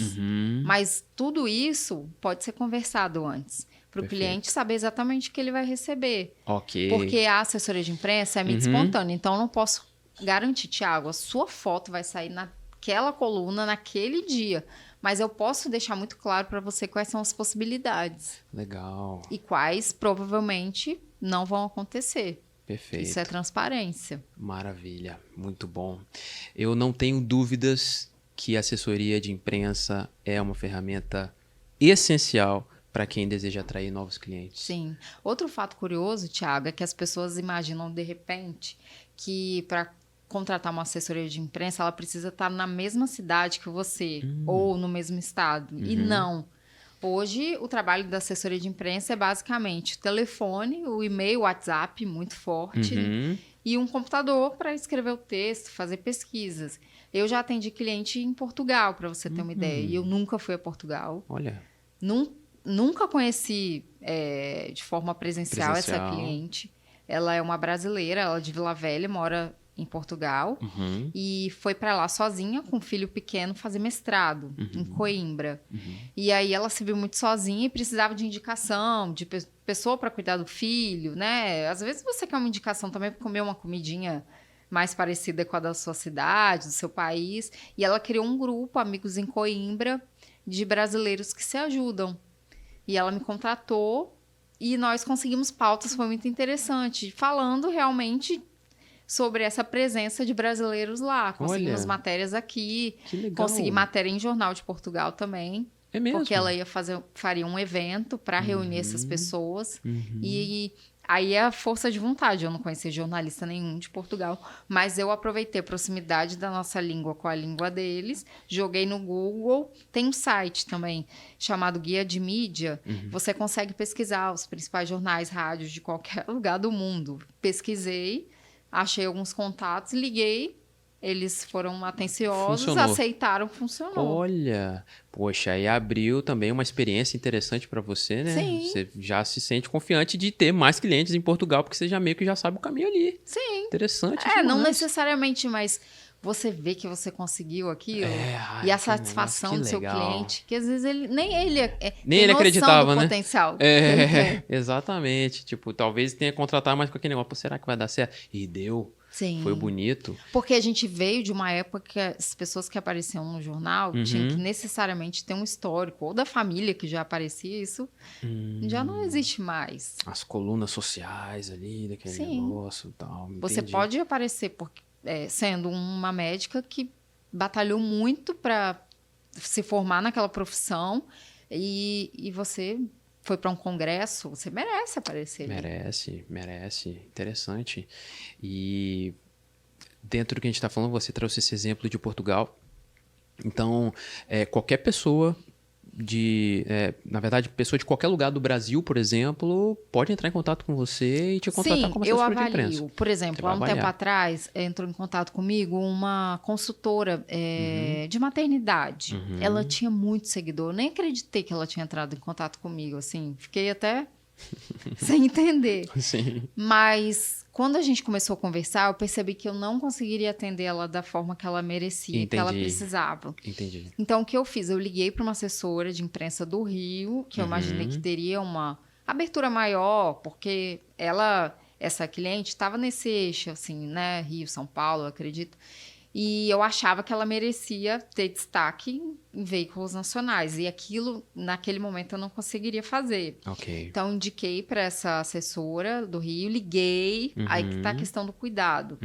Mas tudo isso pode ser conversado antes. Para o cliente saber exatamente o que ele vai receber. Ok. Porque a assessoria de imprensa é mídia espontânea. Então, eu não posso garantir, Thiago, a sua foto vai sair naquela coluna, naquele dia. Mas eu posso deixar muito claro para você quais são as possibilidades. Legal. E quais, provavelmente, não vão acontecer. Perfeito. Isso é transparência. Maravilha. Muito bom. Eu não tenho dúvidas que a assessoria de imprensa é uma ferramenta essencial para quem deseja atrair novos clientes. Sim. Outro fato curioso, Thiago, é que as pessoas imaginam, de repente, que para contratar uma assessoria de imprensa, ela precisa estar na mesma cidade que você, ou no mesmo estado. E não. Hoje, o trabalho da assessoria de imprensa é basicamente o telefone, o e-mail, o WhatsApp, muito forte, e um computador para escrever o texto, fazer pesquisas. Eu já atendi cliente em Portugal, para você ter uma ideia, e eu nunca fui a Portugal. Olha. Nunca conheci de forma presencial essa cliente. Ela é uma brasileira, ela é de Vila Velha, mora em Portugal. E foi para lá sozinha, com um filho pequeno, fazer mestrado em Coimbra. E aí ela se viu muito sozinha e precisava de indicação, de pessoa para cuidar do filho, né? Às vezes você quer uma indicação também para comer uma comidinha mais parecida com a da sua cidade, do seu país. E ela criou um grupo, Amigos em Coimbra, de brasileiros que se ajudam. E ela me contratou e nós conseguimos pautas, foi muito interessante, falando realmente sobre essa presença de brasileiros lá. Conseguimos matérias aqui, consegui matéria em Jornal de Portugal também. É mesmo? Porque ela faria um evento para reunir essas pessoas. E aí é a força de vontade. Eu não conhecia jornalista nenhum de Portugal, mas eu aproveitei a proximidade da nossa língua com a língua deles, joguei no Google. Tem um site também chamado Guia de Mídia. Você consegue pesquisar os principais jornais, rádios de qualquer lugar do mundo. Pesquisei, achei alguns contatos, liguei. Eles foram atenciosos, aceitaram, funcionou. Olha, poxa, aí abriu também uma experiência interessante para você, né? Sim. Você já se sente confiante de ter mais clientes em Portugal, porque você já meio que já sabe o caminho ali. Sim. Interessante. Não necessariamente, mas você vê que você conseguiu aquilo e a satisfação do seu cliente, que às vezes nem ele acreditava, né? Potencial. Exatamente. Tipo, talvez tenha contratado mais com aquele negócio. Pô, será que vai dar certo? E deu. Sim. Foi bonito. Porque a gente veio de uma época que as pessoas que apareciam no jornal tinham que necessariamente ter um histórico, ou da família que já aparecia, isso já não existe mais. As colunas sociais ali, daquele negócio e tal. Você pode aparecer sendo uma médica que batalhou muito para se formar naquela profissão e você foi para um congresso, você merece aparecer. Merece. Interessante. E dentro do que a gente está falando, você trouxe esse exemplo de Portugal. Então, qualquer pessoa na verdade, pessoa de qualquer lugar do Brasil, por exemplo, pode entrar em contato com você e te contratar como assessor de imprensa. Sim, eu avalio. Por exemplo, há um tempo atrás, entrou em contato comigo uma consultora de maternidade. Ela tinha muito seguidor. Eu nem acreditei que ela tinha entrado em contato comigo, assim. Fiquei até sem entender. Sim. Mas quando a gente começou a conversar, eu percebi que eu não conseguiria atender ela da forma que ela merecia, que ela precisava. Entendi. Então, o que eu fiz? Eu liguei para uma assessora de imprensa do Rio, que eu imaginei que teria uma abertura maior, porque essa cliente, estava nesse eixo, assim, né? Rio, São Paulo, eu acredito. E eu achava que ela merecia ter destaque em veículos nacionais. E aquilo, naquele momento, eu não conseguiria fazer. Ok. Então, indiquei para essa assessora do Rio, liguei. Aí que tá a questão do cuidado.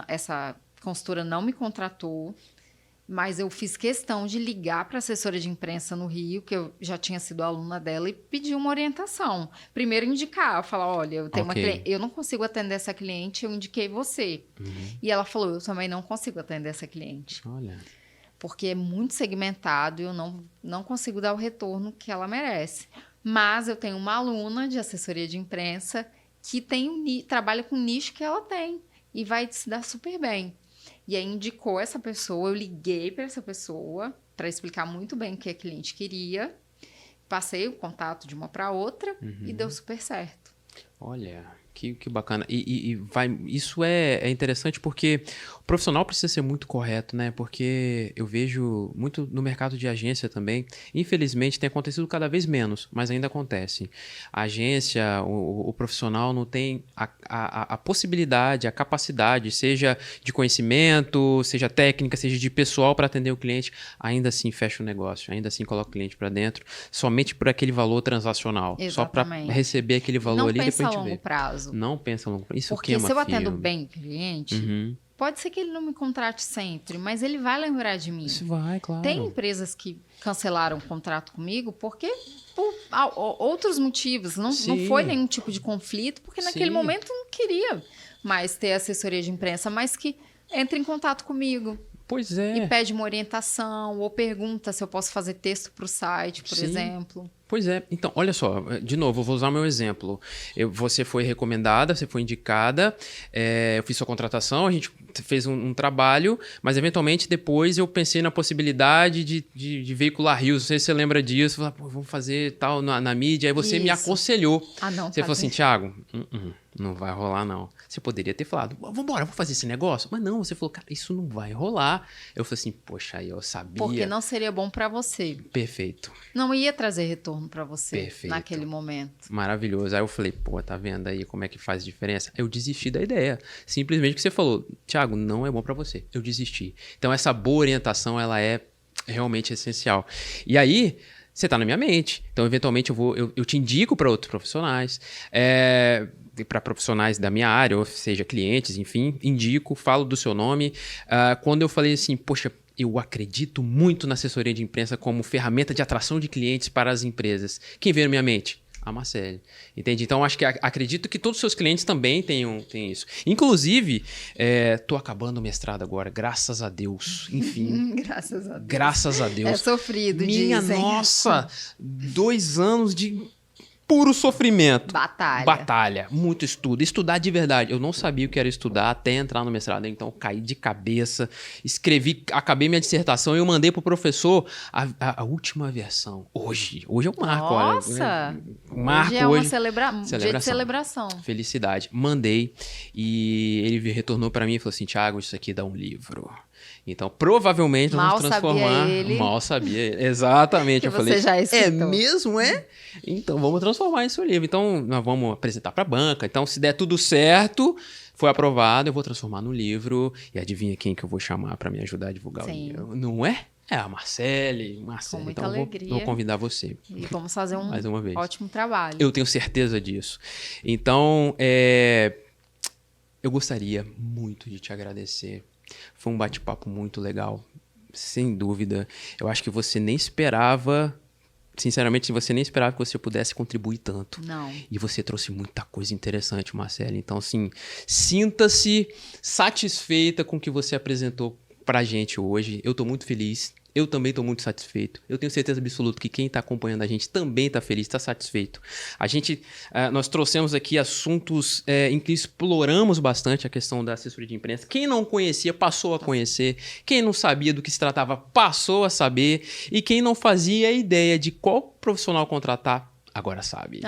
Essa consultora não me contratou, mas eu fiz questão de ligar para a assessora de imprensa no Rio, que eu já tinha sido aluna dela, e pedir uma orientação. Primeiro indicar, falar, olha, eu tenho uma cliente, eu não consigo atender essa cliente, eu indiquei você. E ela falou, eu também não consigo atender essa cliente. Olha. Porque é muito segmentado e eu não consigo dar o retorno que ela merece. Mas eu tenho uma aluna de assessoria de imprensa que trabalha com o nicho que ela tem e vai se dar super bem. E aí indicou essa pessoa, eu liguei para essa pessoa para explicar muito bem o que a cliente queria, passei o contato de uma para outra e deu super certo. Olha, que bacana. Isso é interessante porque o profissional precisa ser muito correto, né? Porque eu vejo muito no mercado de agência também. Infelizmente, tem acontecido cada vez menos, mas ainda acontece. A agência, o profissional não tem a possibilidade, a capacidade, seja de conhecimento, seja técnica, seja de pessoal para atender o cliente. Ainda assim fecha o negócio, ainda assim coloca o cliente para dentro, somente por aquele valor transacional. Exatamente. Só para receber aquele valor ali e depois a gente vê. Não pensa a longo prazo. Não pensa a longo prazo. Isso porque queima se eu atendo filme. bem o cliente, pode ser que ele não me contrate sempre, mas ele vai lembrar de mim. Isso vai, claro. Tem empresas que cancelaram o contrato comigo porque por outros motivos. Não foi nenhum tipo de conflito, porque naquele momento não queria mais ter assessoria de imprensa, mas que entra em contato comigo. Pois é. E pede uma orientação ou pergunta se eu posso fazer texto para o site, por exemplo. Pois é. Então, olha só, de novo, eu vou usar o meu exemplo. Você foi recomendada, você foi indicada, eu fiz sua contratação, a gente fez um trabalho, mas eventualmente depois eu pensei na possibilidade de veicular rios. Não sei se você lembra disso. Falei, vamos fazer tal na mídia. Aí você me aconselhou. Você falou assim, Thiago, não vai rolar não. Você poderia ter falado, vamos fazer esse negócio? Mas não, você falou, cara, isso não vai rolar. Eu falei assim, poxa, aí eu sabia. Porque não seria bom para você. Perfeito. Não ia trazer retorno para você naquele momento. Maravilhoso. Aí eu falei, tá vendo aí como é que faz diferença? Eu desisti da ideia. Simplesmente que você falou, Thiago, não é bom para você. Eu desisti. Então essa boa orientação, ela é realmente essencial. E aí, você tá na minha mente. Então, eventualmente, eu te indico para outros profissionais, para profissionais da minha área, ou seja, clientes, enfim, indico, falo do seu nome. Quando eu falei assim, poxa, eu acredito muito na assessoria de imprensa como ferramenta de atração de clientes para as empresas. Quem veio na minha mente? A Marcele. Entende? Então, acho que acredito que todos os seus clientes também tenham isso. Inclusive, tô acabando o mestrado agora, graças a Deus. Enfim. Graças a Deus. Graças a Deus. É sofrido, Minha dizem. nossa! 2 anos de puro sofrimento. Batalha. Muito estudo. Estudar de verdade. Eu não sabia o que era estudar até entrar no mestrado. Então, caí de cabeça. Escrevi, acabei minha dissertação e eu mandei pro professor a última versão. Hoje é um marco. Nossa! Olha, marco hoje é um dia de celebração. Felicidade. Mandei e ele retornou para mim e falou assim, Thiago, isso aqui dá um livro. Então, provavelmente nós vamos transformar... Mal sabia ele. Exatamente. Eu falei, já é mesmo, Então, vamos transformar isso em livro. Então, nós vamos apresentar para a banca. Então, se der tudo certo, foi aprovado, eu vou transformar no livro. E adivinha quem que eu vou chamar para me ajudar a divulgar o livro? Não é? É a Marcele. Com muita então, alegria. Vou convidar você. E vamos fazer mais uma vez. Ótimo trabalho. Eu tenho certeza disso. Então, eu gostaria muito de te agradecer. Foi um bate-papo muito legal, sem dúvida. Eu acho que você nem esperava, sinceramente, você nem esperava que você pudesse contribuir tanto. Não. E você trouxe muita coisa interessante, Marcele. Então, assim, sinta-se satisfeita com o que você apresentou pra gente hoje. Eu tô muito feliz. Eu também estou muito satisfeito. Eu tenho certeza absoluta que quem está acompanhando a gente também está feliz, está satisfeito. Nós trouxemos aqui assuntos em que exploramos bastante a questão da assessoria de imprensa. Quem não conhecia, passou a conhecer. Quem não sabia do que se tratava, passou a saber. E quem não fazia ideia de qual profissional contratar, agora sabe.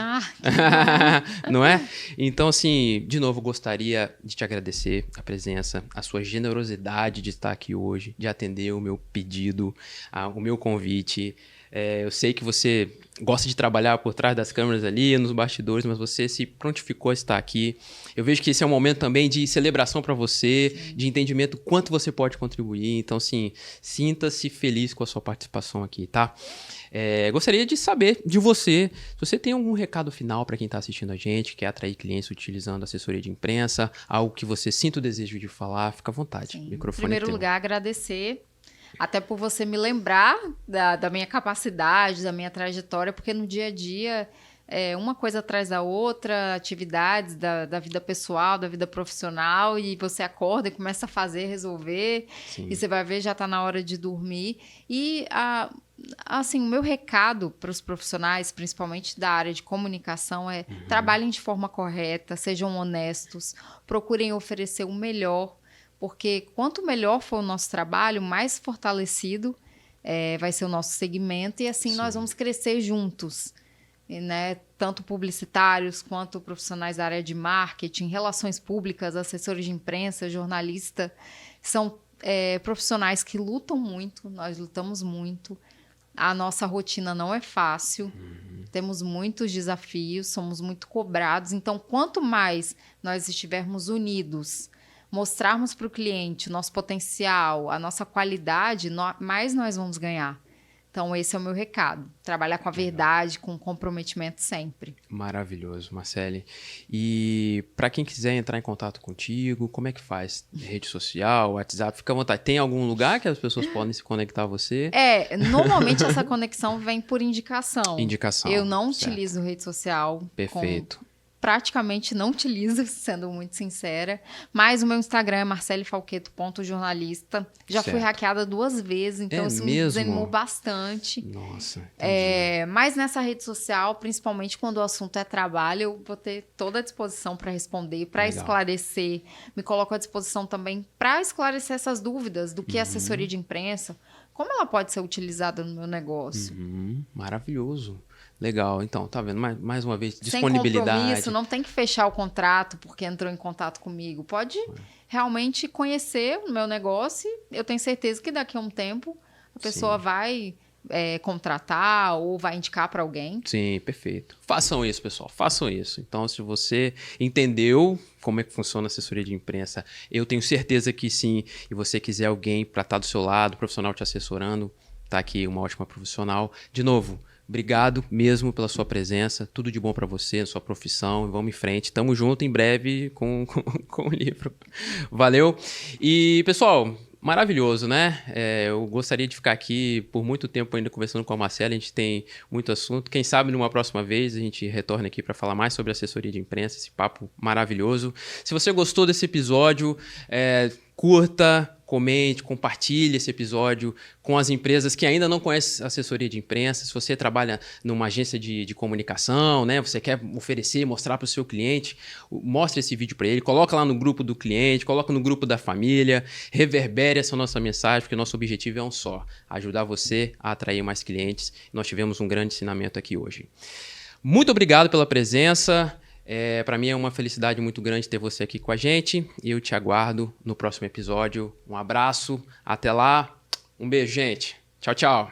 Não é? Então, assim, de novo, gostaria de te agradecer a presença, a sua generosidade de estar aqui hoje, de atender o meu pedido, o meu convite. Eu sei que você gosta de trabalhar por trás das câmeras ali, nos bastidores, mas você se prontificou a estar aqui. Eu vejo que esse é um momento também de celebração para você, de entendimento quanto você pode contribuir. Então, assim, sinta-se feliz com a sua participação aqui, tá? Gostaria de saber de você, se você tem algum recado final para quem está assistindo a gente, quer atrair clientes utilizando assessoria de imprensa, algo que você sinta o desejo de falar, fica à vontade. Sim. O microfone Em primeiro lugar, agradecer até por você me lembrar da minha capacidade, da minha trajetória, porque no dia a dia, uma coisa atrás da outra, atividades da vida pessoal, da vida profissional, e você acorda e começa a fazer, resolver, Sim. E você vai ver, já está na hora de dormir. E, assim, o meu recado para os profissionais, principalmente da área de comunicação, trabalhem de forma correta, sejam honestos, procurem oferecer o melhor, porque quanto melhor for o nosso trabalho, mais fortalecido vai ser o nosso segmento e assim nós vamos crescer juntos, né? Tanto publicitários quanto profissionais da área de marketing, relações públicas, assessores de imprensa, jornalista, são profissionais que lutam muito, nós lutamos muito, a nossa rotina não é fácil, temos muitos desafios, somos muito cobrados, então quanto mais nós estivermos unidos, mostrarmos para o cliente o nosso potencial, a nossa qualidade, mais nós vamos ganhar. Então, esse é o meu recado. Trabalhar com a verdade, com comprometimento sempre. Maravilhoso, Marcele. E para quem quiser entrar em contato contigo, como é que faz? Rede social, WhatsApp, fica à vontade. Tem algum lugar que as pessoas podem se conectar a você? Normalmente essa conexão vem por indicação. Indicação. Eu não certo. utilizo rede social. Perfeito. Praticamente não utilizo, sendo muito sincera. Mas o meu Instagram é marcelefalqueto.jornalista. Já fui hackeada 2 vezes, então isso me desanimou bastante. Nossa, mas nessa rede social, principalmente quando o assunto é trabalho, eu vou ter toda a disposição para responder, para esclarecer. Me coloco à disposição também para esclarecer essas dúvidas do que é assessoria de imprensa, como ela pode ser utilizada no meu negócio. Maravilhoso. Legal, então, tá vendo? Mais uma vez, disponibilidade. Sem compromisso, não tem que fechar o contrato porque entrou em contato comigo. Pode realmente conhecer o meu negócio e eu tenho certeza que daqui a um tempo a pessoa vai contratar ou vai indicar para alguém. Sim, perfeito. Façam isso, pessoal, façam isso. Então, se você entendeu como é que funciona a assessoria de imprensa, eu tenho certeza que sim, e você quiser alguém para estar do seu lado, profissional te assessorando, tá aqui uma ótima profissional. De novo, obrigado mesmo pela sua presença. Tudo de bom para você, na sua profissão. Vamos em frente. Tamo junto em breve com o livro. Valeu. E, pessoal, maravilhoso, né? Eu gostaria de ficar aqui por muito tempo ainda conversando com a Marcela. A gente tem muito assunto. Quem sabe numa próxima vez a gente retorna aqui para falar mais sobre assessoria de imprensa. Esse papo maravilhoso. Se você gostou desse episódio, curta, comente, compartilhe esse episódio com as empresas que ainda não conhecem assessoria de imprensa. Se você trabalha numa agência de comunicação, né, você quer oferecer, mostrar para o seu cliente, mostre esse vídeo para ele, coloca lá no grupo do cliente, coloca no grupo da família, reverbere essa nossa mensagem, porque nosso objetivo é um só, ajudar você a atrair mais clientes. Nós tivemos um grande ensinamento aqui hoje. Muito obrigado pela presença. Para mim é uma felicidade muito grande ter você aqui com a gente e eu te aguardo no próximo episódio. Um abraço, até lá, um beijo, gente. Tchau, tchau.